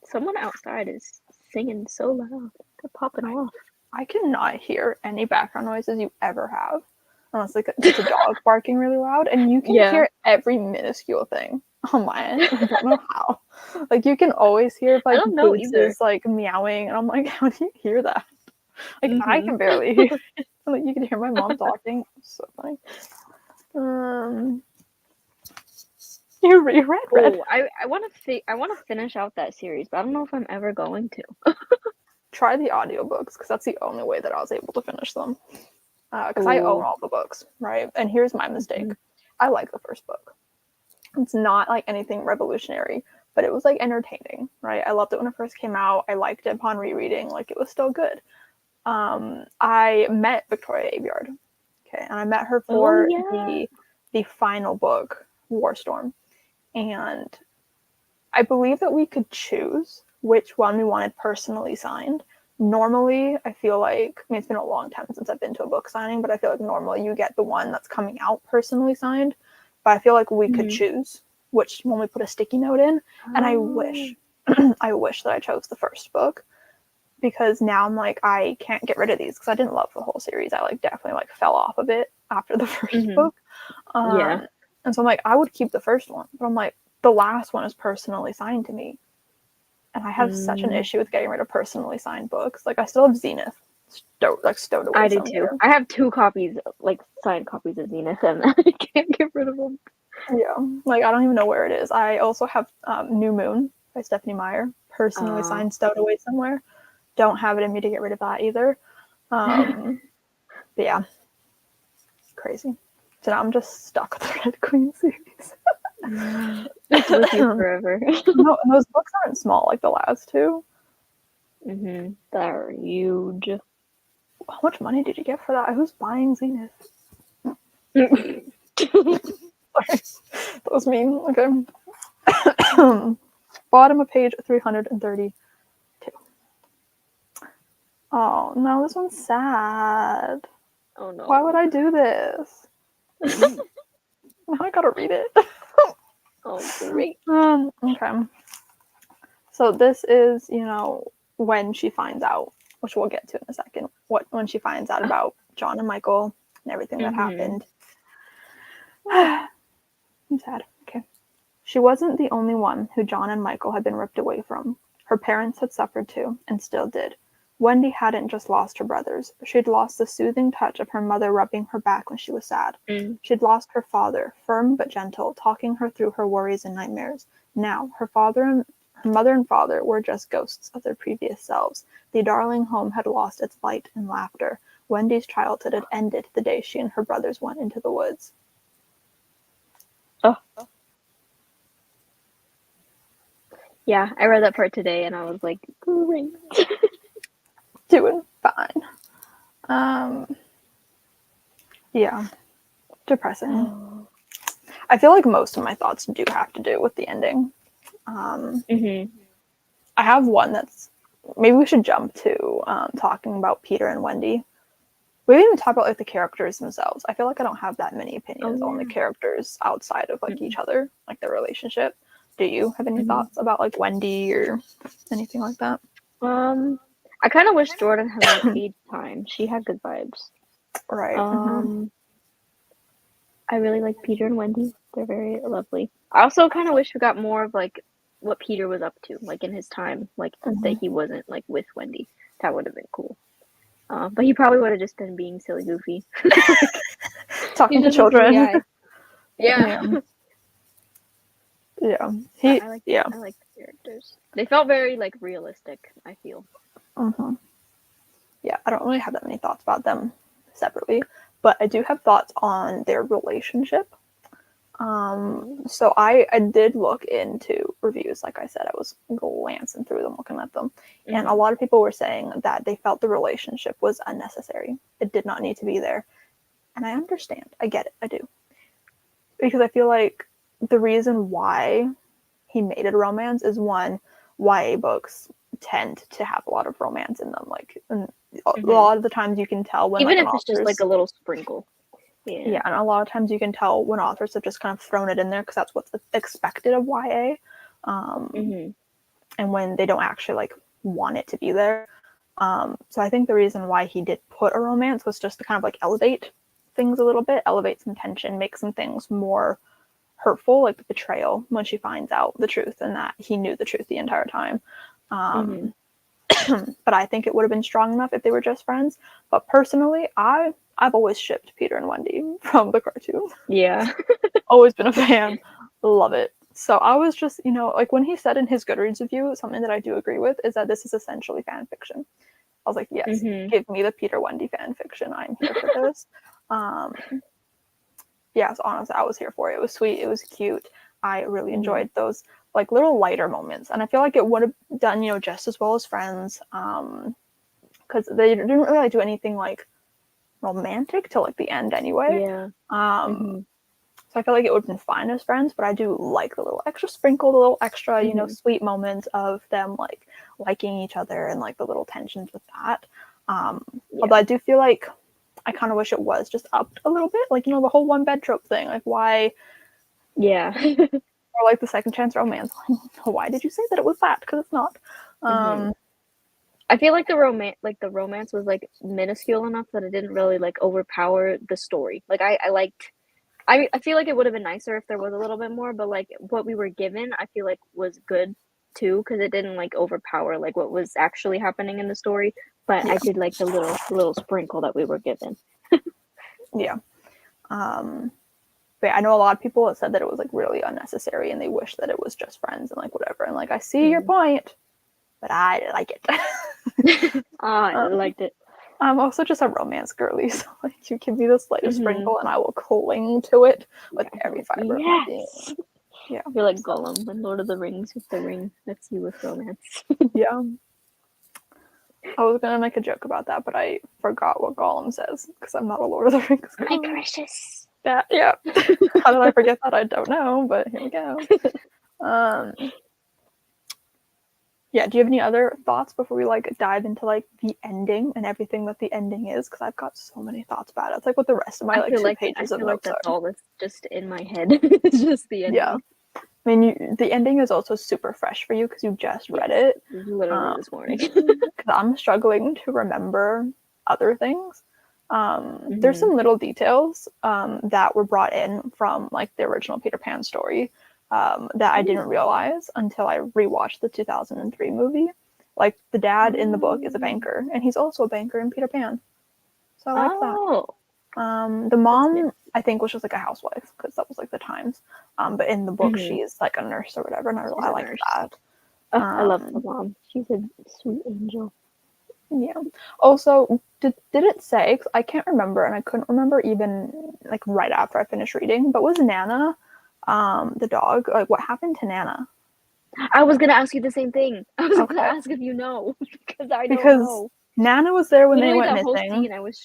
Someone outside is singing so loud. They're popping off. I cannot hear any background noises you ever have. Unless like it's a dog barking really loud. And you can hear every minuscule thing on my end. I don't know how. Like you can always hear like Boots is like meowing. And I'm like, how do you hear that? Like I can barely hear it. Like you can hear my mom talking. It's so funny. You read. Oh, I want to finish out that series, but I don't know if I'm ever going to. Try the audiobooks because that's the only way that I was able to finish them. Because I own all the books, right? And here's my mistake. I like the first book. It's not like anything revolutionary, but it was like entertaining, right? I loved it when it first came out. I liked it upon rereading. Like it was still good. I met Victoria Aveyard. Okay, and I met her for the final book, Warstorm. And I believe that we could choose which one we wanted personally signed. Normally, I feel like, I mean, it's been a long time since I've been to a book signing, but I feel like normally you get the one that's coming out personally signed. But I feel like we could choose which one we put a sticky note in. And I wish, I wish that I chose the first book because now I'm like, I can't get rid of these because I didn't love the whole series. I like definitely like fell off of it after the first book. And so I'm like, I would keep the first one, but I'm like, the last one is personally signed to me. And I have such an issue with getting rid of personally signed books. Like I still have Zenith stowed away. I do too. I have 2 copies, like signed copies of Zenith, and I can't get rid of them. Yeah, like I don't even know where it is. I also have New Moon by Stephanie Meyer, personally signed, stowed away somewhere. Don't have it in me to get rid of that either. But yeah, crazy. So now I'm just stuck with the Red Queen series. It's with you forever. No, and those books aren't small like the last 2. They're huge. How much money did you get for that? Who's buying Zenith? Sorry. That was mean. Okay. Bottom of page 332. Oh, no, this one's sad. Oh, no. Why would I do this? Now I gotta read it. Oh, great. Okay. So this is, when she finds out, which we'll get to in a second, when she finds out about John and Michael and everything that happened. I'm sad. Okay. She wasn't the only one who John and Michael had been ripped away from. Her parents had suffered too, and still did. Wendy hadn't just lost her brothers. She'd lost the soothing touch of her mother rubbing her back when she was sad. She'd lost her father, firm but gentle, talking her through her worries and nightmares. Now, her mother and father were just ghosts of their previous selves. The darling home had lost its light and laughter. Wendy's childhood had ended the day she and her brothers went into the woods. Oh. Yeah, I read that part today and I was like, great. Doing fine. Yeah. Depressing. I feel like most of my thoughts do have to do with the ending. I have one that's, maybe we should jump to talking about Peter and Wendy. We didn't even talk about like the characters themselves. I feel like I don't have that many opinions on the characters outside of like each other, like their relationship. Do you have any thoughts about like Wendy or anything like that? I kind of wish Jordan had like age time. She had good vibes. Right. I really like Peter and Wendy. They're very lovely. I also kind of wish we got more of like what Peter was up to, like in his time, like that he wasn't like with Wendy. That would have been cool. But he probably would have just been being silly goofy. Talking to children. Yeah. Yeah. I like the characters. They felt very like realistic, I feel. Yeah, I don't really have that many thoughts about them separately, but I do have thoughts on their relationship. So I did look into reviews. Like I said, I was glancing through them, looking at them, and a lot of people were saying that they felt the relationship was unnecessary. It did not need to be there, and I understand. I get it. I do, because I feel like the reason why he made it a romance is, one, YA books tend to have a lot of romance in them. Like, and a lot of the times you can tell when, even like, if it's just like a little sprinkle. Yeah, and a lot of times you can tell when authors have just kind of thrown it in there because that's what's expected of YA, and when they don't actually like want it to be there. So I think the reason why he did put a romance was just to kind of like elevate things a little bit, elevate some tension, make some things more hurtful, like the betrayal when she finds out the truth and that he knew the truth the entire time. But I think it would have been strong enough if they were just friends. But personally, I've always shipped Peter and Wendy from the cartoon. Yeah. Always been a fan. Love it. So I was just, like when he said in his Goodreads review, something that I do agree with is that this is essentially fan fiction. I was like, yes, give me the Peter Wendy fan fiction. I'm here for this. Yeah, so honestly, I was here for it. It was sweet. It was cute. I really enjoyed those like little lighter moments, and I feel like it would have done, just as well as Friends, because they didn't really do anything like romantic till like the end anyway. Yeah. So I feel like it would have been fine as Friends, but I do like the little extra sprinkle, the little extra, sweet moments of them like liking each other and like the little tensions with that. Although I do feel like I kind of wish it was just upped a little bit, like the whole one bed trope thing. Like why? Yeah. Or like the second chance romance. Why did you say that it was that? Because it's not. I feel like the romance was like minuscule enough that it didn't really like overpower the story. Like I feel like it would have been nicer if there was a little bit more, but like what we were given, I feel like was good too, because it didn't like overpower like what was actually happening in the story. But I did like the little sprinkle that we were given. Yeah. But I know a lot of people have said that it was like really unnecessary and they wish that it was just Friends and like whatever. And like I see your point, but I like it. I liked it. I'm also just a romance girly, so like you give me the slightest sprinkle and I will cling to it with every fiber of my being. Yeah. You're like Gollum in Lord of the Rings with the ring. That's you with romance. Yeah. I was gonna make a joke about that, but I forgot what Gollum says because I'm not a Lord of the Rings girl. My precious. Yeah. How did I forget that? I don't know, but here we go. Yeah, do you have any other thoughts before we like dive into like the ending and everything that the ending is? Because I've got so many thoughts about it. It's like what the rest of my like 2 pages of notes that's are. all that's just in my head. It's just the ending. Yeah. I mean, the ending is also super fresh for you because you just read it. Literally this morning. Because I'm struggling to remember other things. There's some little details that were brought in from like the original Peter Pan story that I didn't realize until I rewatched the 2003 movie. Like the dad in the book is a banker, and he's also a banker in Peter Pan. So I like that. The mom, I think, was just like a housewife because that was like the times. But in the book, she's like a nurse or whatever, and I like that. I love the mom. She's a sweet angel. Yeah. Also, did it say? 'Cause I can't remember, and I couldn't remember even like right after I finished reading. But was Nana, the dog? Like, what happened to Nana? I was gonna ask you the same thing. I was gonna ask if you know because I don't know. Nana was there when Literally they went that missing. whole scene, I was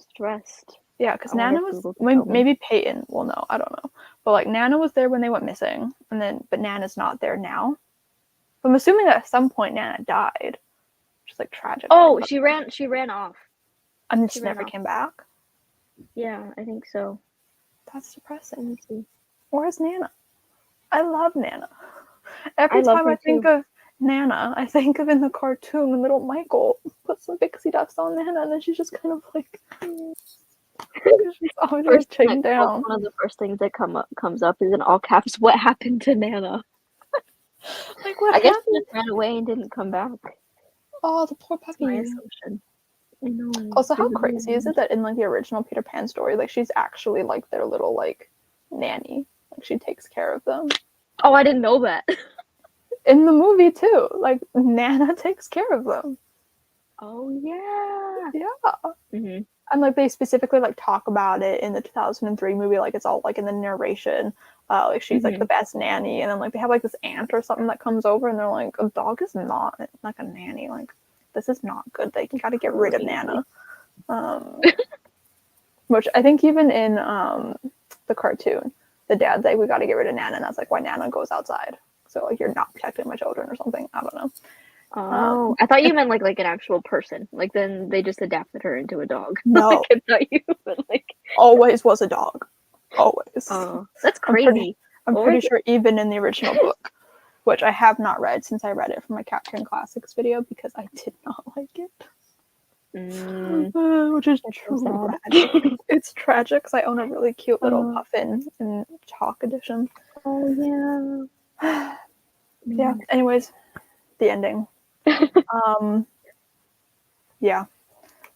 stressed. Yeah, because Nana was maybe Peyton. Well, no, I don't know. But like Nana was there when they went missing, but Nana's not there now. But I'm assuming that at some point Nana died, which is like tragic. Oh, she ran off. And she never came back. Yeah, I think so. That's depressing. Let me see. Where's Nana? I love Nana. Every love time her I think too. of Nana, I think of in the cartoon when little Michael puts some pixie dust on Nana, and then she's just kind of like. She's always like chained down. One of the first things that comes up is in all caps. What happened to Nana? Like what? I guess she just ran away and didn't come back. Oh, the poor puppy. My assumption. I know. Also, how crazy is it that in like the original Peter Pan story, like she's actually like their little like nanny, like she takes care of them. Oh, I didn't know that. In the movie too, like Nana takes care of them. Oh yeah. Yeah. Mm-hmm. And like they specifically like talk about it in the 2003 movie, like it's all like in the narration. Like she's like the best nanny, and then like they have like this aunt or something that comes over, and they're like, a dog is not like a nanny. Like this is not good. They got to get rid of Nana. Which I think even in the cartoon, the dad's like, we got to get rid of Nana, and that's like why Nana goes outside. So like you're not protecting my children or something. I don't know. Oh, I thought you meant like an actual person. Like then they just adapted her into a dog. No, like, I thought you meant, like always was a dog. Always. Oh, that's crazy. I'm pretty sure even in the original book, which I have not read since I read it from my Captain Classics video because I did not like it. Which is tragic. It's tragic because I own a really cute little puffin in chalk edition. Oh yeah. Yeah. Anyways, the ending. Yeah.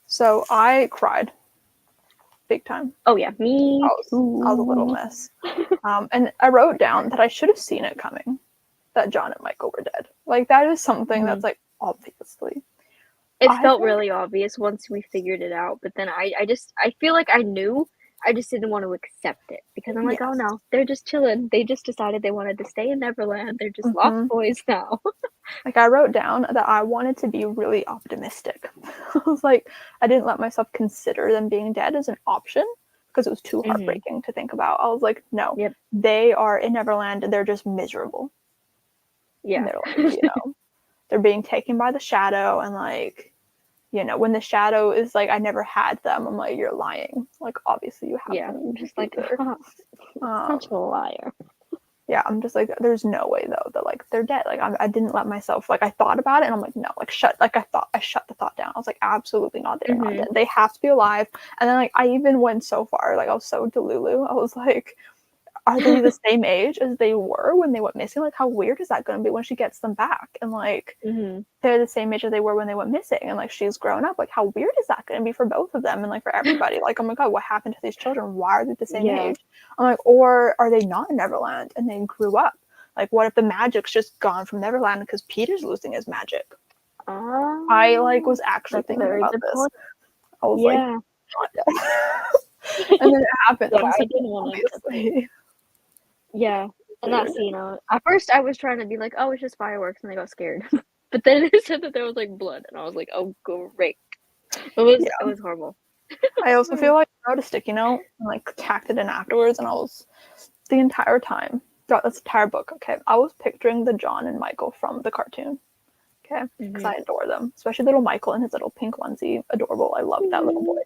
So I cried. Big time. Oh yeah, me too. I was a little mess. And I wrote down that I should have seen it coming, that John and Michael were dead. Like that is something that's like obviously. It felt really obvious once we figured it out, but then I feel like I knew. I just didn't want to accept it because I'm like, oh no, they're just chilling. They just decided they wanted to stay in Neverland. They're just lost boys now. Like I wrote down that I wanted to be really optimistic. I was like, I didn't let myself consider them being dead as an option because it was too heartbreaking to think about. I was like, no, they are in Neverland and they're just miserable. Yeah. And they're like, they're being taken by the shadow, and like, when the shadow is like, I never had them, I'm like, you're lying. Like, obviously you have them. I'm just like, such a liar. Yeah, I'm just like, there's no way though that like they're dead. Like I didn't let myself, like I thought about it and I'm like, no, like I shut the thought down. I was like, absolutely not, they're not dead. They have to be alive. And then like I even went so far, like I was so delulu. I was like, are they the same age as they were when they went missing? Like how weird is that going to be when she gets them back? And like they're the same age as they were when they went missing, and like she's grown up. Like how weird is that going to be for both of them and like for everybody? Like, oh my god, what happened to these children? Why are they the same age? I'm like, or are they not in Neverland and they grew up? Like what if the magic's just gone from Neverland because Peter's losing his magic? I like was actually thinking about this. Point. I was like, and then it happened. Yeah, I didn't want to. obviously. Yeah, and that scene. At first, I was trying to be like, "Oh, it's just fireworks," and I got scared. But then it said that there was like blood, and I was like, "Oh, great!" It was horrible. I also feel like I wrote a sticky note and like tacked it in afterwards, and I was the entire time throughout this entire book. Okay, I was picturing the John and Michael from the cartoon. Okay, because I adore them, especially little Michael in his little pink onesie, adorable. I love that little boy.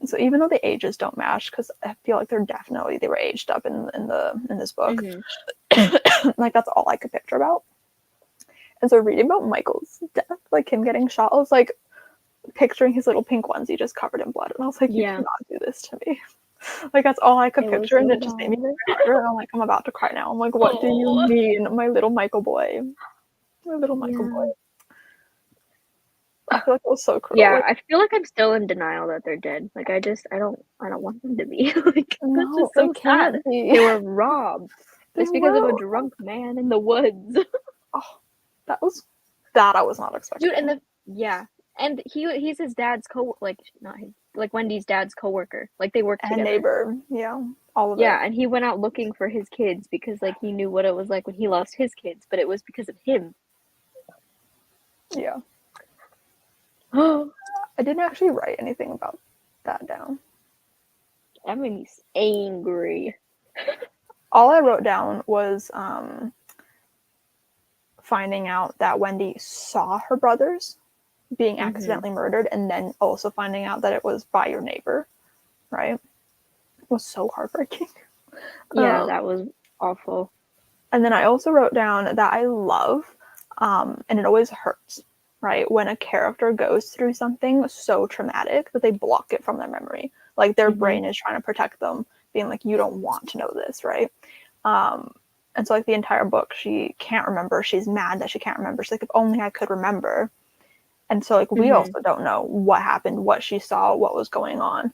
So even though the ages don't match, because I feel like they were aged up in this book, like that's all I could picture about. And so reading about Michael's death, like him getting shot, I was like picturing his little pink onesie just covered in blood, and I was like, you cannot do this to me. Like that's all I could picture, and it just made me harder. And I'm like, I'm about to cry now. I'm like, what do you mean, my little Michael boy? My little Michael boy. I feel like it was so cruel. Yeah, Like, I feel like I'm still in denial that they're dead. Like, I don't want them to be. Like, that's no, just they so sad. can't be. They were robbed They just because of a will. drunk man in the woods. Oh, that I was not Dude, and expecting. and he's his dad's like not his like Wendy's dad's coworker. Like they work And together. neighbor, yeah, all of it. Yeah, and he went out looking for his kids because like he knew what it was like when he lost his kids, but it was because of him. Yeah. That I didn't actually write anything about that down. made me angry. All I wrote down was finding out that Wendy saw her brothers being accidentally murdered, and then also finding out that it was by your neighbor, right? It was so heartbreaking. Yeah, that was awful. And then I also wrote down that I love, and it always hurts, right? When a character goes through something so traumatic that they block it from their memory. Like their brain is trying to protect them, being like, you don't want to know this, right? And so like the entire book, she can't remember. She's mad that she can't remember. She's like, if only I could remember. And so like we also don't know what happened, what she saw, what was going on.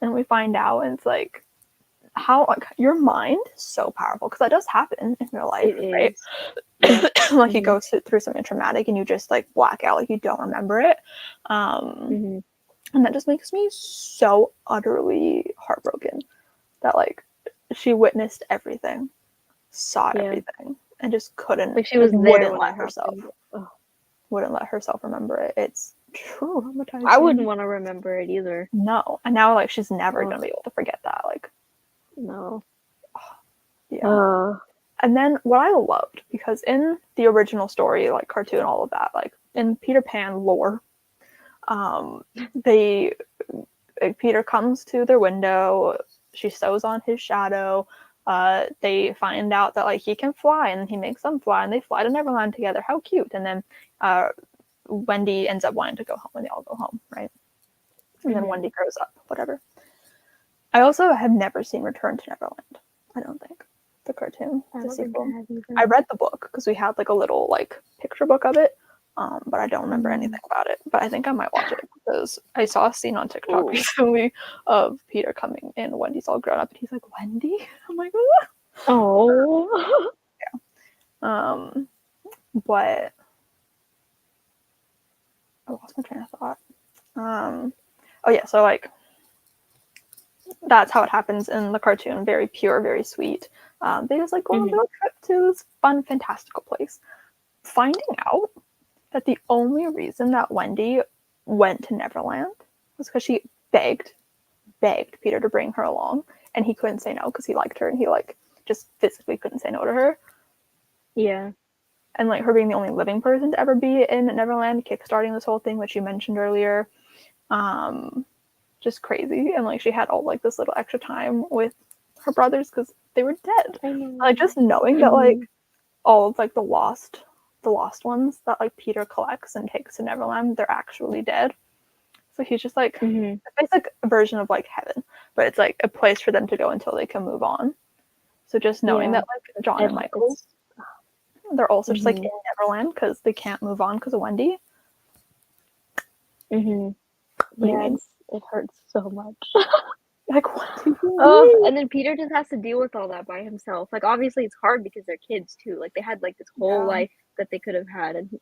And we find out, and it's like, how like your mind is so powerful, because that does happen in real life, right? Yeah. Like you go through something traumatic and you just like black out, like you don't remember it. And that just makes me so utterly heartbroken that like she witnessed everything, saw everything, and just couldn't, like she was just there wouldn't when let it herself happened. wouldn't let herself remember it. It's traumatizing. I wouldn't want to remember it either. No. And now like she's never gonna be able to forget that. Like, no. Yeah. And then what I loved, because in the original story, like cartoon, all of that, like in Peter Pan lore, Peter comes to their window, she sews on his shadow, they find out that like he can fly, and he makes them fly, and they fly to Neverland together. How cute. And then Wendy ends up wanting to go home, and they all go home, right? And then Wendy grows up, whatever. I also have never seen Return to Neverland, I don't think. The cartoon, the sequel. I read the book because we had like a little like picture book of it, but I don't remember anything about it. But I think I might watch it because I saw a scene on TikTok recently of Peter coming in, Wendy's all grown up, and he's like, Wendy? I'm like, what? Oh. Yeah. But I lost my train of thought. Oh yeah, so like that's how it happens in the cartoon. Very pure, very sweet. They just like go on a little trip to this fun, fantastical place. Finding out that the only reason that Wendy went to Neverland was because she begged Peter to bring her along, and he couldn't say no because he liked her, and he like just physically couldn't say no to her. Yeah. And like her being the only living person to ever be in Neverland, kickstarting this whole thing, which you mentioned earlier. Just crazy. And like she had all like this little extra time with her brothers because they were dead. Like just knowing that like all of like the lost ones that like Peter collects and takes to Neverland, they're actually dead. So he's just like a basic version of like heaven, but it's like a place for them to go until they can move on. So just knowing that like John and Michael, they're also just like in Neverland because they can't move on because of Wendy. Yeah, it hurts so much. Like, what do you mean? And then Peter just has to deal with all that by himself. Like, obviously, it's hard because they're kids too. Like, they had like this whole life that they could have had, and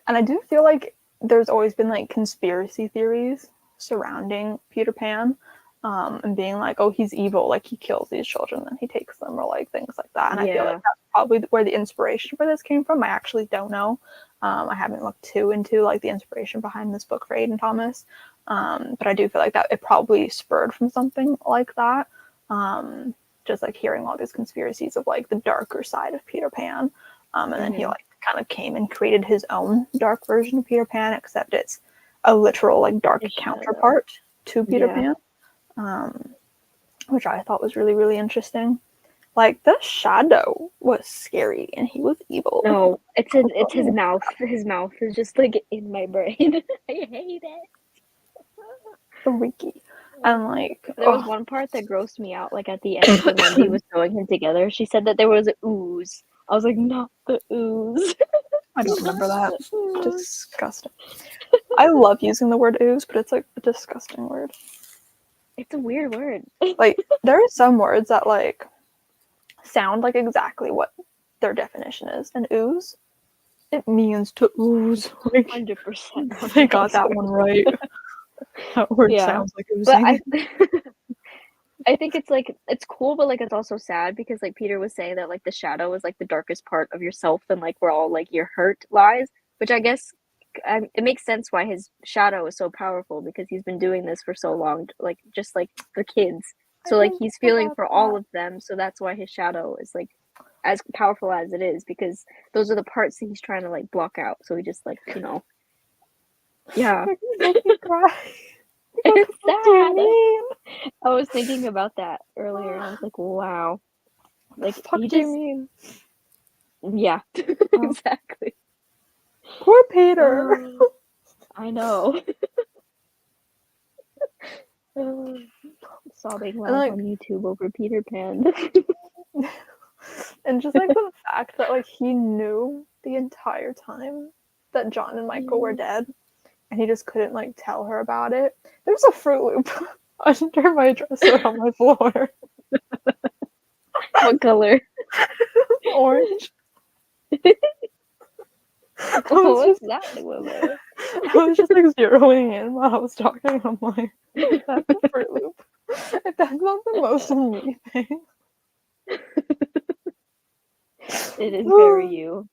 And I do feel like there's always been like conspiracy theories surrounding Peter Pan, and being like, oh, he's evil, like he kills these children and he takes them, or like things like that. And I feel like that's probably where the inspiration for this came from. I actually don't know. I haven't looked too into like the inspiration behind this book for Aiden Thomas, but I do feel like that it probably spurred from something like that. Just like hearing all these conspiracies of like the darker side of Peter Pan, and then he like kind of came and created his own dark version of Peter Pan, except it's a literal like dark counterpart to Peter Pan, which I thought was really, really interesting. Like the shadow was scary and he was evil. No, it's his mouth. His mouth is just like in my brain. I hate it. Freaky. And like there was one part that grossed me out. Like at the end when Wendy was sewing him together, she said that there was an ooze. I was like, not the ooze. I don't remember that. Disgusting. I love using the word ooze, but it's like a disgusting word. It's a weird word. Like, there are some words that like sound like exactly what their definition is. And ooze, it means to ooze. Like, 100%. they got that one right. That word sounds like oozing. But I think it's like it's cool, but like it's also sad because like Peter was saying that like the shadow is like the darkest part of yourself, and like where all like your hurt lies. Which I guess it makes sense why his shadow is so powerful because he's been doing this for so long, like just like the kids. So like he's feeling for all of them, so that's why his shadow is like as powerful as it is because those are the parts that he's trying to like block out. So he just like yeah. Make me cry. It's sad. I was thinking about that earlier, and I was like, "Wow!" Like what he do just, you mean? yeah, exactly. Poor Peter. I know. Sobbing live like, on YouTube over Peter Pan. and just like the fact that like he knew the entire time that John and Michael were dead, and he just couldn't like tell her about it. There's a Fruit Loop under my dresser on my floor. What color? Orange. What's that doing there? I was just like zeroing in while I was talking. I'm like, that's a Fruit Loop. If that's not the most of me thing. It is very you.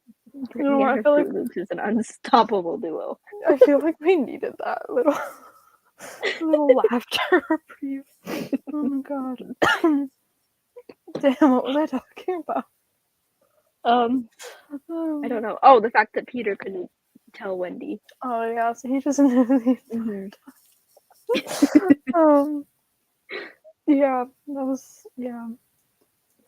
You know, I feel like Fruit Loops is an unstoppable duo. I feel like we needed that little laughter reprieve. Oh my god. Damn, what was I talking about? I don't know. Oh, the fact that Peter couldn't tell Wendy. Oh yeah, so he just knew yeah, that was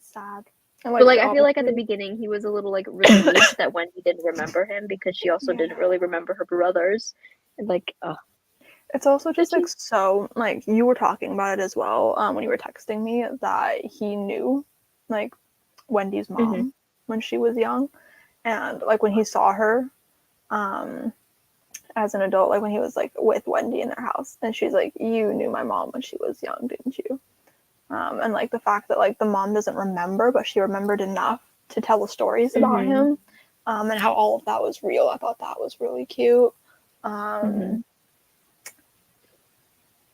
sad. And, But like I feel like at the beginning he was a little like relieved that Wendy didn't remember him because she also didn't really remember her brothers. And like it's also just like so like you were talking about it as well when you were texting me that he knew like Wendy's mom when she was young, and like when he saw her as an adult, like when he was like with Wendy in their house, and she's like, you knew my mom when she was young, didn't you? And like the fact that like the mom doesn't remember, but she remembered enough to tell the stories about him, and how all of that was real. I thought that was really cute.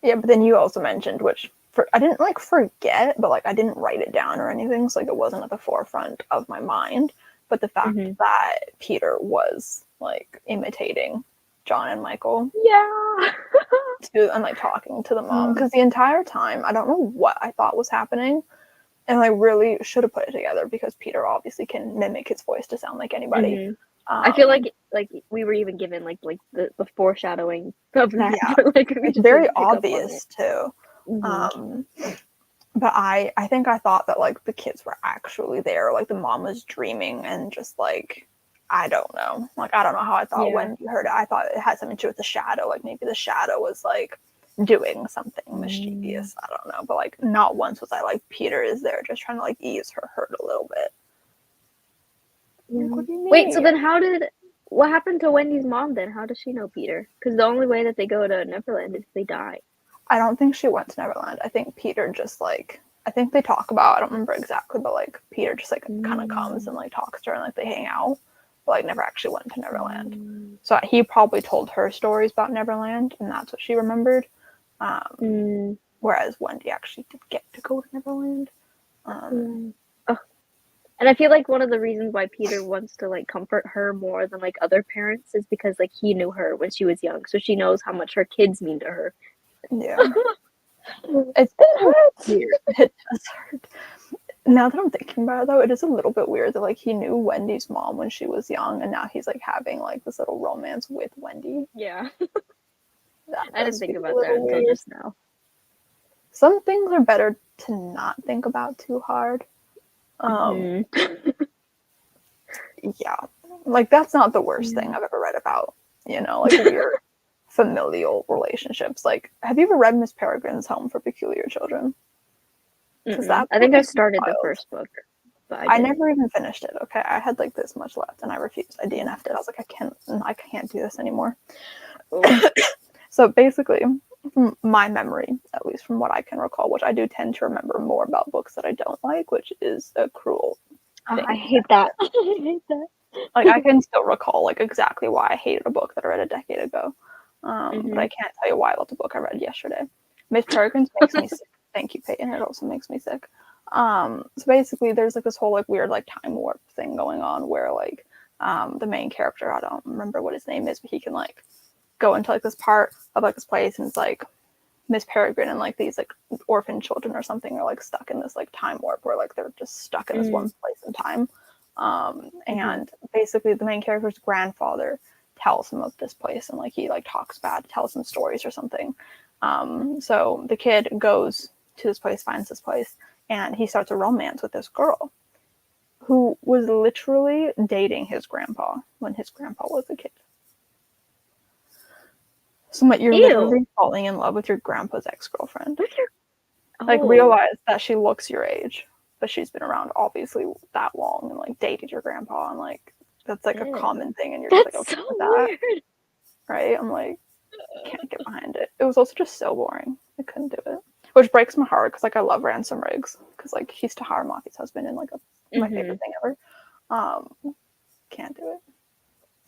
Yeah, but then you also mentioned, which I didn't like forget, but like I didn't write it down or anything, so like it wasn't at the forefront of my mind. But the fact that Peter was like imitating John and Michael, and like talking to the mom, because the entire time I don't know what I thought was happening, and I really should have put it together because Peter obviously can mimic his voice to sound like anybody. I feel like we were even given like the foreshadowing of that. Yeah, like, it's very obvious too. But I think I thought that like the kids were actually there, like the mom was dreaming and just like I don't know, like I don't know how I thought when you heard it. I thought it had something to do with the shadow, like maybe the shadow was like doing something mischievous. I don't know, but like not once was I like Peter is there just trying to like ease her hurt a little bit. What do you mean? Wait, so then what happened to Wendy's mom then? How does she know Peter? Because the only way that they go to Neverland is if they die. I don't think she went to Neverland. I think Peter just like, I think they talk about, I don't remember exactly, but like Peter just like kind of comes and like talks to her and like they hang out, but like never actually went to Neverland. So he probably told her stories about Neverland and that's what she remembered. Whereas Wendy actually did get to go to Neverland. And I feel like one of the reasons why Peter wants to like comfort her more than like other parents is because like he knew her when she was young, so she knows how much her kids mean to her. Yeah. It hurts. Weird. It does hurt. Now that I'm thinking about it though, it is a little bit weird that like he knew Wendy's mom when she was young and now he's like having like this little romance with Wendy. Yeah. I didn't think about that until just now. Some things are better to not think about too hard. Yeah, like that's not the worst thing I've ever read about, you know, like weird familial relationships. Like, have you ever read Miss Peregrine's Home for Peculiar Children? I think I started the first book. but I never even finished it. Okay, I had like this much left, and I refused. I DNF'd it. I was like, I can't do this anymore. So basically, from my memory, at least from what I can recall, which I do tend to remember more about books that I don't like, which is a cruel thing. I hate that. I hate that. Like, I can still recall like exactly why I hated a book that I read a decade ago, but I can't tell you why I loved a book I read yesterday. Miss Peregrine's makes me sick. Thank you, Peyton. It also makes me sick. So basically, there's like this whole like weird like time warp thing going on where like the main character, I don't remember what his name is, but he can like go into like this part of like this place, and it's like Miss Peregrine and like these like orphan children or something are like stuck in this like time warp where like they're just stuck in this one place in time. And basically the main character's grandfather tells him of this place, and like he like talks bad, tells him stories or something. So the kid goes to this place, finds this place, and he starts a romance with this girl who was literally dating his grandpa when his grandpa was a kid. So you're literally falling in love with your grandpa's ex-girlfriend. Like, realize that she looks your age, but she's been around obviously that long and like dated your grandpa, and like that's like a common thing, and you're just like, okay so with that, weird. right? I'm like, can't get behind it. It was also just so boring. I couldn't do it, which breaks my heart because like I love Ransom Riggs because like he's Tahara Mafi's husband and like my favorite thing ever. Can't do it.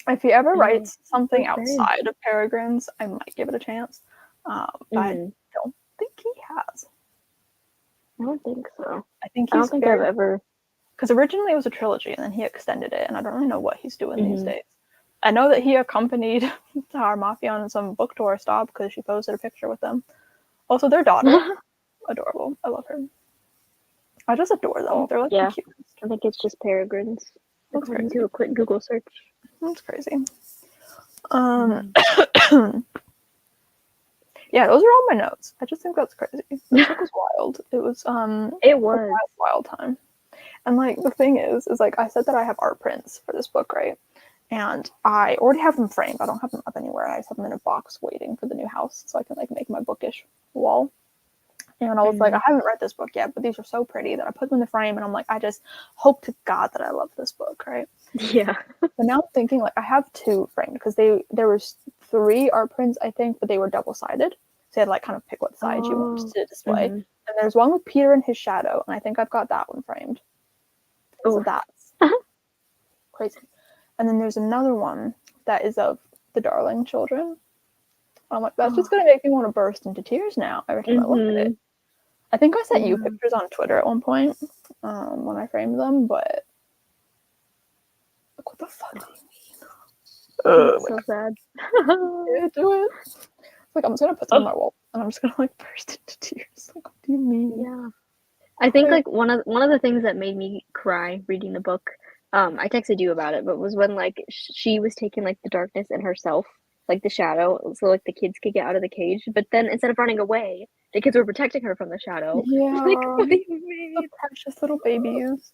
If he ever writes something outside of Peregrine's, I might give it a chance. But I don't think he has. I don't think so. I think I don't think I've ever. Because originally it was a trilogy, and then he extended it, and I don't really know what he's doing these days. I know that he accompanied Tahara Mafi on some book tour stop because she posted a picture with them. Also, their daughter, adorable. I love her. I just adore them. They're like the cutest. I think it's just Peregrines. That's crazy. Do a quick Google search. That's crazy. Yeah, those are all my notes. I just think that's crazy. This book was wild. It was it was a wild time. And like the thing is like I said that I have art prints for this book, right? And I already have them framed. I don't have them up anywhere. I just have them in a box waiting for the new house so I can like make my bookish wall. And I was like, I haven't read this book yet, but these are so pretty that I put them in the frame, and I'm like, I just hope to God that I love this book, right? Yeah. But now I'm thinking like I have two framed because there was 3 art prints, I think, but they were double-sided. So you had to like kind of pick what side you wanted to display. And there's one with Peter and his shadow, and I think I've got that one framed. So that's crazy. And then there's another one that is of the Darling children. I'm like, that's just gonna make me want to burst into tears now every time I look at it. I think I sent you pictures on Twitter at one point when I framed them, but like, what the fuck do you mean? So sad. Yeah, do it. It's like, I'm just gonna put them on my wall, and I'm just gonna like burst into tears. Like, what do you mean? Yeah. I think like one of the things that made me cry reading the book, I texted you about it, but was when like she was taking like the darkness in herself, like the shadow, so like the kids could get out of the cage. But then instead of running away, the kids were protecting her from the shadow. Yeah, like, what do you mean? The precious little babies.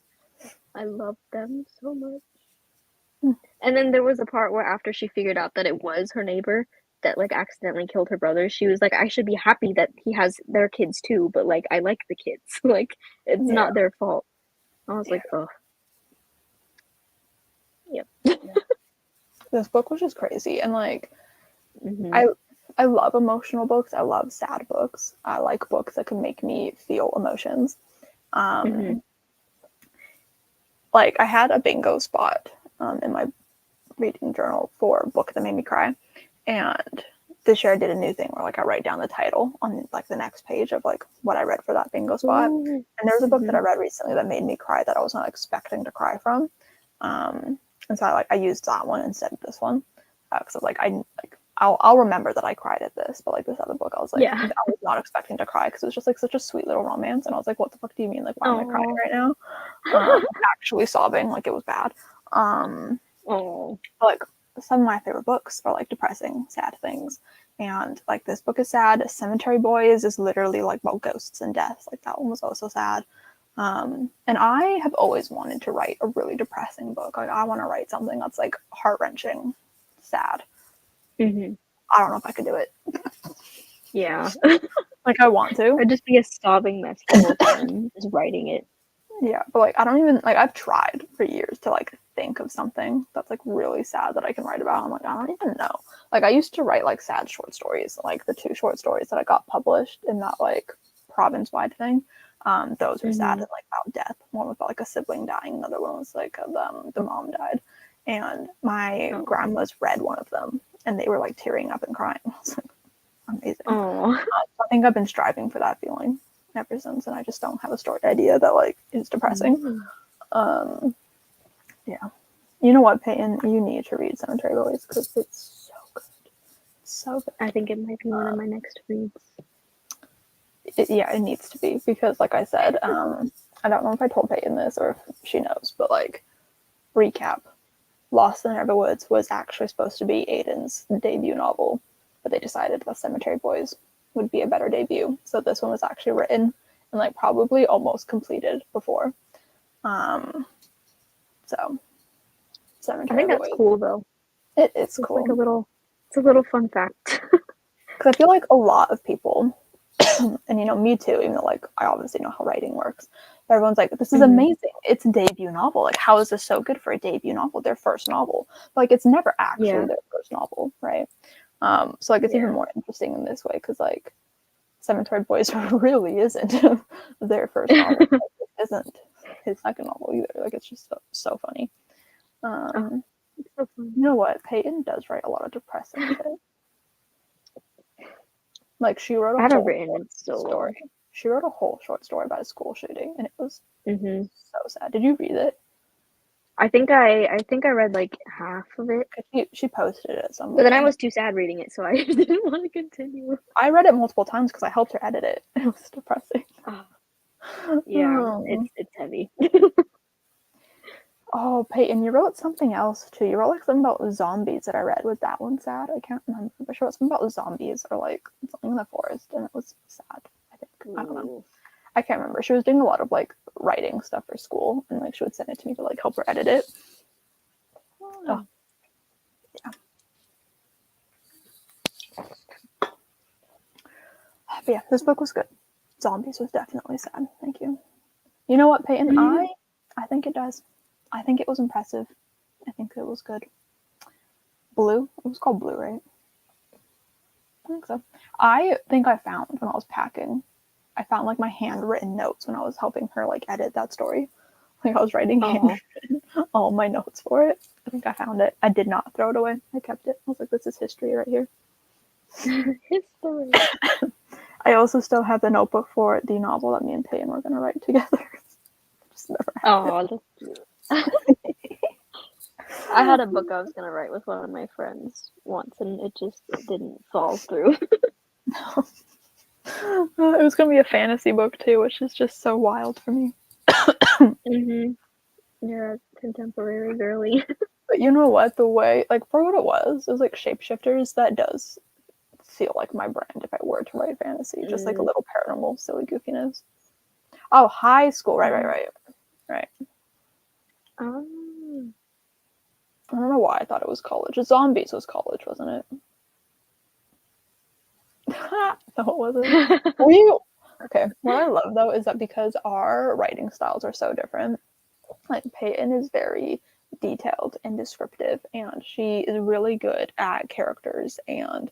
I love them so much. And then there was a part where after she figured out that it was her neighbor that like accidentally killed her brother, she was like, I should be happy that he has their kids too, but like I like the kids. Like it's not their fault. I was like, oh. Yep. This book was just crazy, and like I love emotional books. I love sad books. I like books that can make me feel emotions. Like I had a bingo spot in my reading journal for a book that made me cry, and this year I did a new thing where like I write down the title on like the next page of like what I read for that bingo spot. And there's a book that I read recently that made me cry that I was not expecting to cry from, and so I used that one instead of this one because I was like I'll remember that I cried at this, but like this other book I was like I was not expecting to cry because it was just like such a sweet little romance, and I was like, what the fuck do you mean, like why am I crying right now? Actually sobbing, like it was bad. Like some of my favorite books are like depressing, sad things, and like this book is sad. Cemetery Boys is literally like about ghosts and deaths. Like that one was also sad. And I have always wanted to write a really depressing book. Like I want to write something that's like heart-wrenching, sad. I don't know if I could do it. Yeah. Like I want to. I'd just be a sobbing mess the whole time, just writing it. Yeah, but like I don't even like I've tried for years to like think of something that's like really sad that I can write about. I'm like, I don't even know. Like I used to write like sad short stories, like the 2 short stories that I got published in that like province wide thing. Those were sad and like about death. One was about like a sibling dying, another one was like the mom died. And my grandmas read one of them and they were like tearing up and crying. I was like, amazing. So I think I've been striving for that feeling ever since, and I just don't have a story idea that like is depressing. Yeah. You know what, Peyton? You need to read Cemetery Boys because it's so good. It's so good. I think it might be one of my next reads. It needs to be because, like I said, I don't know if I told Peyton this or if she knows, but like, recap: Lost in the Neverwoods was actually supposed to be Aiden's debut novel, but they decided that Cemetery Boys would be a better debut. So this one was actually written and like probably almost completed before. So Cemetery I think that's Boys. cool though. It's cool. Like it's a little fun fact. Because I feel like a lot of people, and you know, me too, even though like I obviously know how writing works, but everyone's like, this is amazing. It's a debut novel. Like, how is this so good for a debut novel? Their first novel. But, like, it's never actually their first novel, right? So like it's even more interesting in this way because like Cemetery Boys really isn't their first novel. Like, it isn't his second novel either. Like it's just so funny. It's so fun. You know what? Peyton does write a lot of depressing shit. Like she wrote a whole story. She wrote a whole short story about a school shooting, and it was so sad. Did you read it? I think I read like half of it. She posted it somewhere. But then I was too sad reading it, so I didn't want to continue. I read it multiple times because I helped her edit it. It was depressing. Yeah, it's heavy. Oh, Peyton, you wrote something else too. You wrote like something about zombies that I read. Was that one sad? I can't remember. But she wrote something about zombies or like something in the forest, and it was sad. I think. I don't know. I can't remember. She was doing a lot of like writing stuff for school, and like she would send it to me to like help her edit it. Oh, yeah. But yeah, this book was good. Zombies was definitely sad. Thank you. You know what, Peyton? I think it does. I think it was impressive. I think it was good. Blue? It was called Blue, right? I think so. I think I found when I was packing, I found like my handwritten notes when I was helping her like edit that story. Like I was writing handwritten all my notes for it. I think I found it. I did not throw it away. I kept it. I was like, this is history right here. History. I also still have the notebook for the novel that me and Peyton were going to write together. Just never happened. I had a book I was going to write with one of my friends once, and it just didn't fall through. No. It was going to be a fantasy book too, which is just so wild for me. Yeah, contemporary girly. But you know what? The way, like, for what it was like Shapeshifters. That does feel like my brand if I were to write fantasy. Just like a little paranormal, silly goofiness. Oh, high school. Right. I don't know why I thought it was college. Zombies was college, wasn't it? No, it wasn't. Okay, what I love though is that because our writing styles are so different, like Peyton is very detailed and descriptive, and she is really good at characters and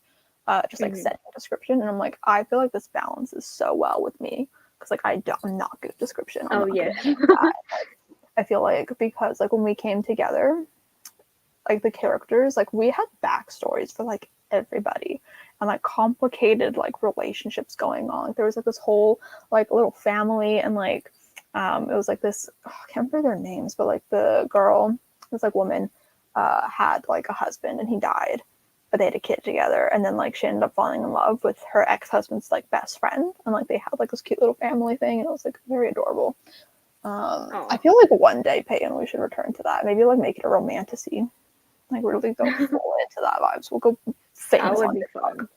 just like setting description. And I'm like, I feel like this balances so well with me because like I'm not good at description. I feel like because like when we came together, like the characters, like we had backstories for like everybody and like complicated like relationships going on. Like, there was like this whole like little family and like it was like this, I can't remember their names, but like the girl, this like woman had like a husband and he died, but they had a kid together, and then like she ended up falling in love with her ex-husband's like best friend, and like they had like this cute little family thing, and it was like very adorable. I feel like one day, Peyton, we should return to that. Maybe like make it a romantasy. Like really go full into that vibes. We'll go famous on TikTok.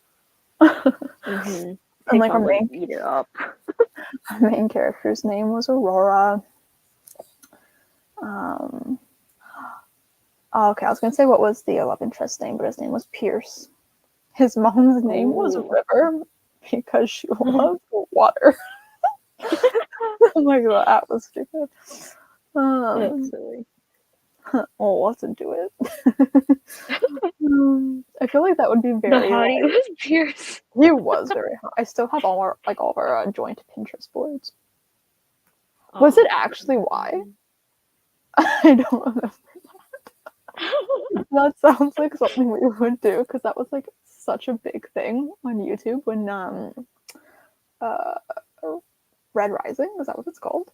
And like our main character's name was Aurora. Okay, I was gonna say what was the love interest name, but his name was Pierce. His mom's name was River because she loved water. Oh my god, that was stupid. That's silly. Oh, let's do it. I feel like that would be The very. hottie was Pierce. He was very hot. I still have all of our joint Pinterest boards. Was it actually why? I don't remember. That sounds like something we would do because that was like such a big thing on YouTube when uh Red Rising, is that what it's called?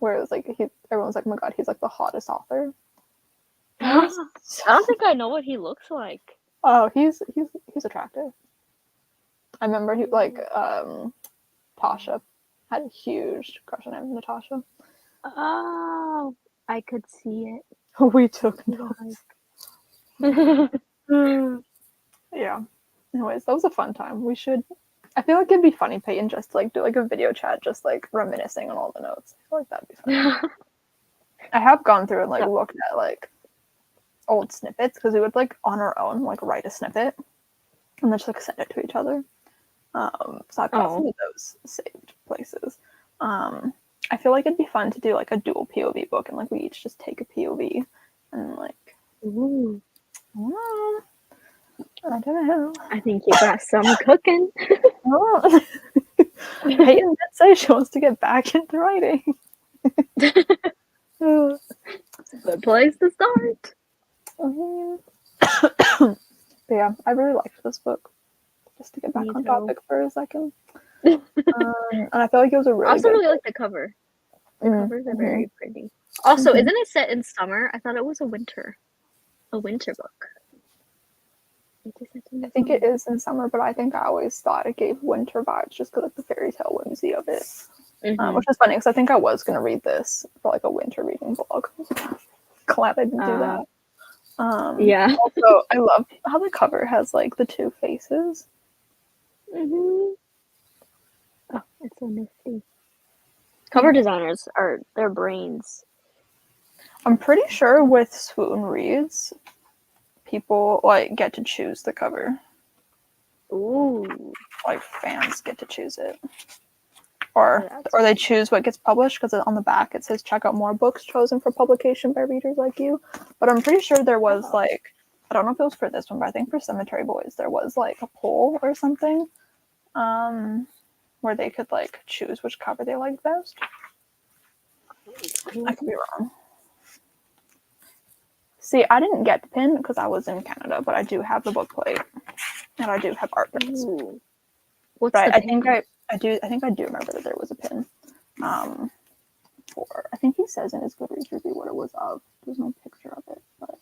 Where it was like everyone's like, oh my god, he's like the hottest author. I don't think I know what he looks like. Oh, he's attractive. I remember he like Tasha had a huge crush on him, Natasha. Oh, I could see it. We took notes. Yeah. Anyways, that was a fun time. We should. I feel like it'd be funny, Peyton, just to, like do like a video chat, just like reminiscing on all the notes. I feel like that'd be fun. I have gone through and like looked at like old snippets because we would like on our own like write a snippet and then just like send it to each other. So I've got some of those saved places. I feel like it'd be fun to do like a dual POV book and like we each just take a POV and like. Ooh. I don't know. I think you got some cooking. Oh. Peyton did say she wants to get back into writing. Good place to start. But yeah, I really liked this book. Just to get back on topic for a second. And I feel like it was a really I also really book. like the cover. The covers are very pretty. Also, isn't it set in summer? I thought it was a winter book. I think it is in summer, but I think I always thought it gave winter vibes just because of the fairy tale whimsy of it. Which is funny because I think I was going to read this for like a winter reading vlog. Glad I didn't do that. Yeah. Also, I love how the cover has like the two faces. Oh, it's so nifty. Cover designers are their brains. I'm pretty sure with Swoon Reads, people like get to choose the cover. Ooh. Like fans get to choose it. Or they choose what gets published because on the back it says check out more books chosen for publication by readers like you. But I'm pretty sure there was like, I don't know if it was for this one, but I think for Cemetery Boys there was like a poll or something where they could like choose which cover they liked best. I could be wrong. See, I didn't get the pin because I was in Canada, but I do have the book plate and I do have art pins. What's but the I think I do remember that there was a pin. For I think he says in his Goodreads review what it was of. There's no picture of it, but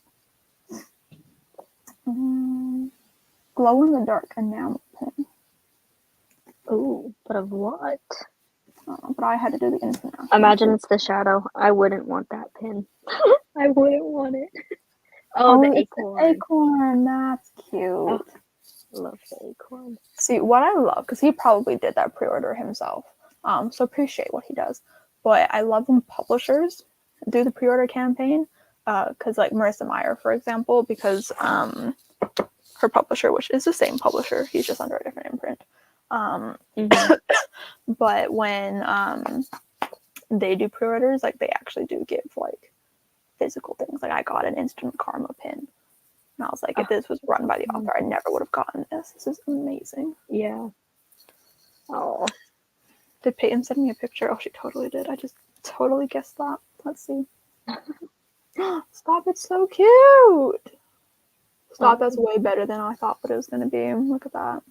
glow in the dark enamel pin. Ooh, but of what? But I had to do the international. Imagine it's the shadow. I wouldn't want that pin. I wouldn't want it. Oh, the acorn. The acorn. That's cute. Oh, love the acorn. See, what I love, because he probably did that pre-order himself, so appreciate what he does. But I love when publishers do the pre-order campaign, because like Marissa Meyer, for example, because her publisher, which is the same publisher, he's just under a different imprint. But when they do pre-orders, like they actually do give like physical things. Like I got an instant karma pin. And I was like, if this was run by the author, I never would have gotten this. This is amazing. Yeah. Oh. Did Peyton send me a picture? Oh, she totally did. I just totally guessed that. Let's see. Stop, it's so cute. Stop, that's way better than I thought what it was going to be. Look at that.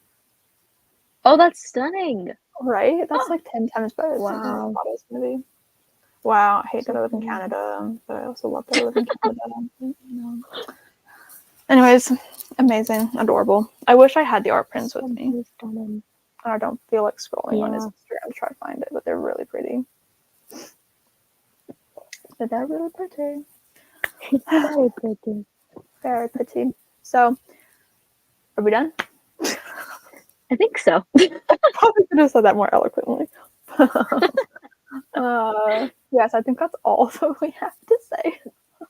Oh, that's stunning. Right? That's like 10 times better than I thought it was going to be. Wow, I hate that I live in Canada, but I also love that I live in Canada. Anyways, amazing, adorable. I wish I had the art prints with me. And I don't feel like scrolling on his Instagram to try to find it, but they're really pretty. They're really pretty. Very pretty. Very pretty. So, are we done? I think so. I probably could have said that more eloquently. Yes, I think that's all that we have to say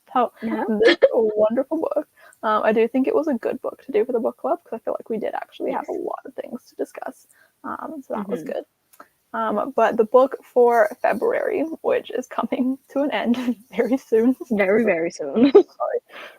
about this wonderful book. I do think it was a good book to do for the book club because I feel like we did actually have a lot of things to discuss. So that was good. But the book for February, which is coming to an end very soon. Very, very soon.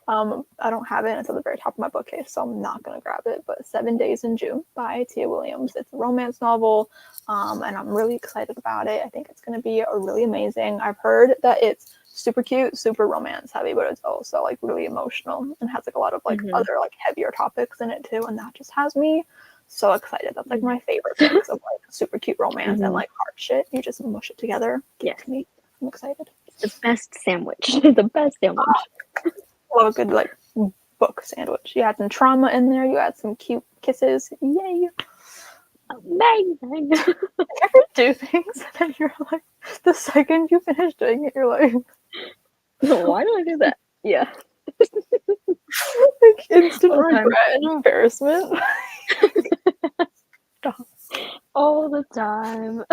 I don't have it. It's at the very top of my bookcase, so I'm not going to grab it. But 7 Days in June by Tia Williams. It's a romance novel, and I'm really excited about it. I think it's going to be really amazing. I've heard that it's super cute, super romance heavy, but it's also like really emotional and has like a lot of like other like heavier topics in it too. And that just has me so excited. That's like my favorite things of like super cute romance and like hard shit. You just mush it together. Give it to me. I'm excited. The best sandwich. The best sandwich. Love a good like book sandwich. You had some trauma in there. You had some cute kisses. Yay! Amazing. You ever do things and you're like, the second you finish doing it, you're like, why do I do that? Yeah. like instant regret and embarrassment. All the time.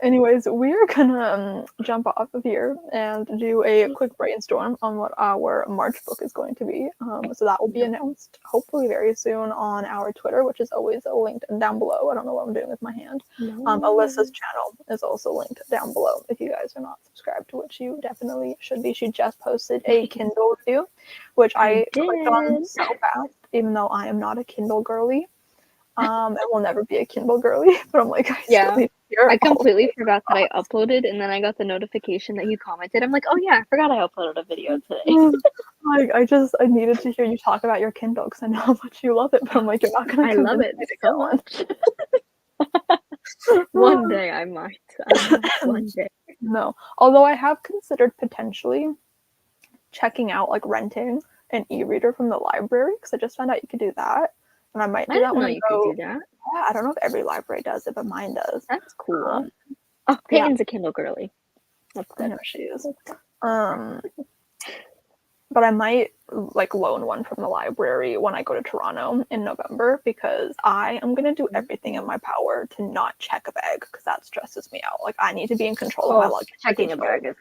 Anyways, we're gonna jump off of here and do a quick brainstorm on what our March book is going to be. So that will be announced hopefully very soon on our Twitter, which is always linked down below. I don't know what I'm doing with my hand. Alyssa's channel is also linked down below if you guys are not subscribed, to which you definitely should be. She just posted a Kindle review, which I clicked on so fast, even though I am not a Kindle girly. I will never be a Kindle girly, but I'm like, I completely forgot that I uploaded, and then I got the notification that you commented. I'm like, oh yeah, I forgot I uploaded a video today. Like, I needed to hear you talk about your Kindle because I know how much you love it, but I'm like, you're not gonna. I love it so much. One day I might. One day. No, although I have considered potentially checking out like renting an e-reader from the library because I just found out you could do that. And I might do that when I go. Could do that. Yeah, I don't know if every library does it, but mine does. That's cool. Peyton's a Kindle girly. That's good. I know she is. But I might like loan one from the library when I go to Toronto in November because I am gonna do everything in my power to not check a bag because that stresses me out. Like I need to be in control of my luggage. Checking a bag is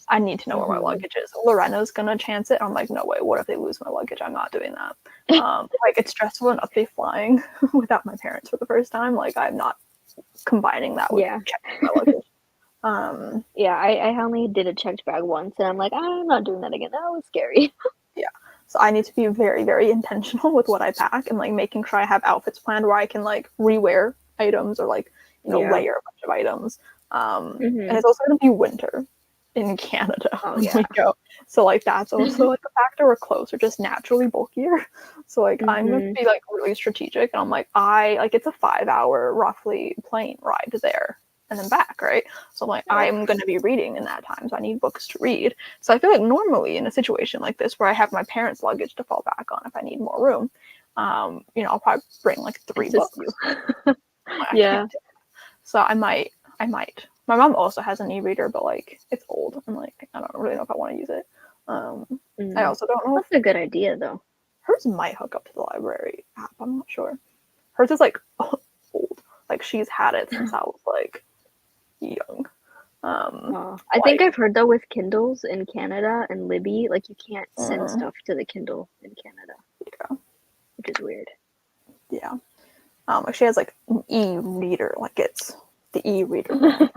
I need to know where my luggage is. Lorena's gonna chance it. I'm like, no way. What if they lose my luggage? I'm not doing that. Like it's stressful enough they flying without my parents for the first time. Like I'm not combining that with checking my luggage. I only did a checked bag once, and I'm like, I'm not doing that again. That was scary. So I need to be very, very intentional with what I pack and like making sure I have outfits planned where I can like rewear items or like layer a bunch of items. And it's also gonna be winter in Canada when we go. So like that's also like a factor where clothes are just naturally bulkier. So like I'm gonna be like really strategic and I'm like it's a 5-hour roughly plane ride there and then back, right? So like I'm gonna be reading in that time. So I need books to read. So I feel like normally in a situation like this where I have my parents' luggage to fall back on if I need more room, I'll probably bring like 3 books. So I might. My mom also has an e-reader, but like it's old and like I don't really know if I want to use it. I also don't know. That's a good idea though. Hers might hook up to the library app. I'm not sure. Hers is like old. Like she's had it since I was like young. I think I've heard though with Kindles in Canada and Libby, like you can't send stuff to the Kindle in Canada. Yeah. Which is weird. Yeah. Like she has like an e-reader, like it's the e-reader.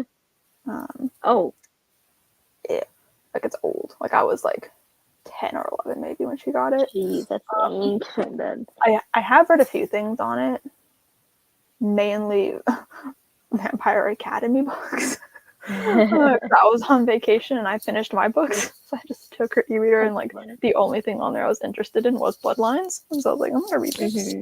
Yeah, like it's old. Like I was like 10 or 11 maybe when she got it. Jeez, that's ancient then. I have read a few things on it, mainly Vampire Academy books. I was on vacation and I finished my books, so I just took her e-reader and like the only thing on there I was interested in was Bloodlines, and so I was like, I'm gonna read this.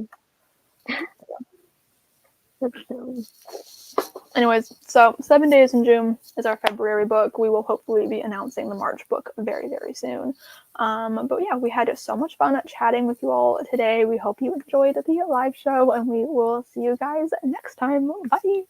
Anyways, so 7 Days in June is our February book. We will hopefully be announcing the March book very, very soon. But yeah, we had so much fun chatting with you all today. We hope you enjoyed the live show, and we will see you guys next time. Bye!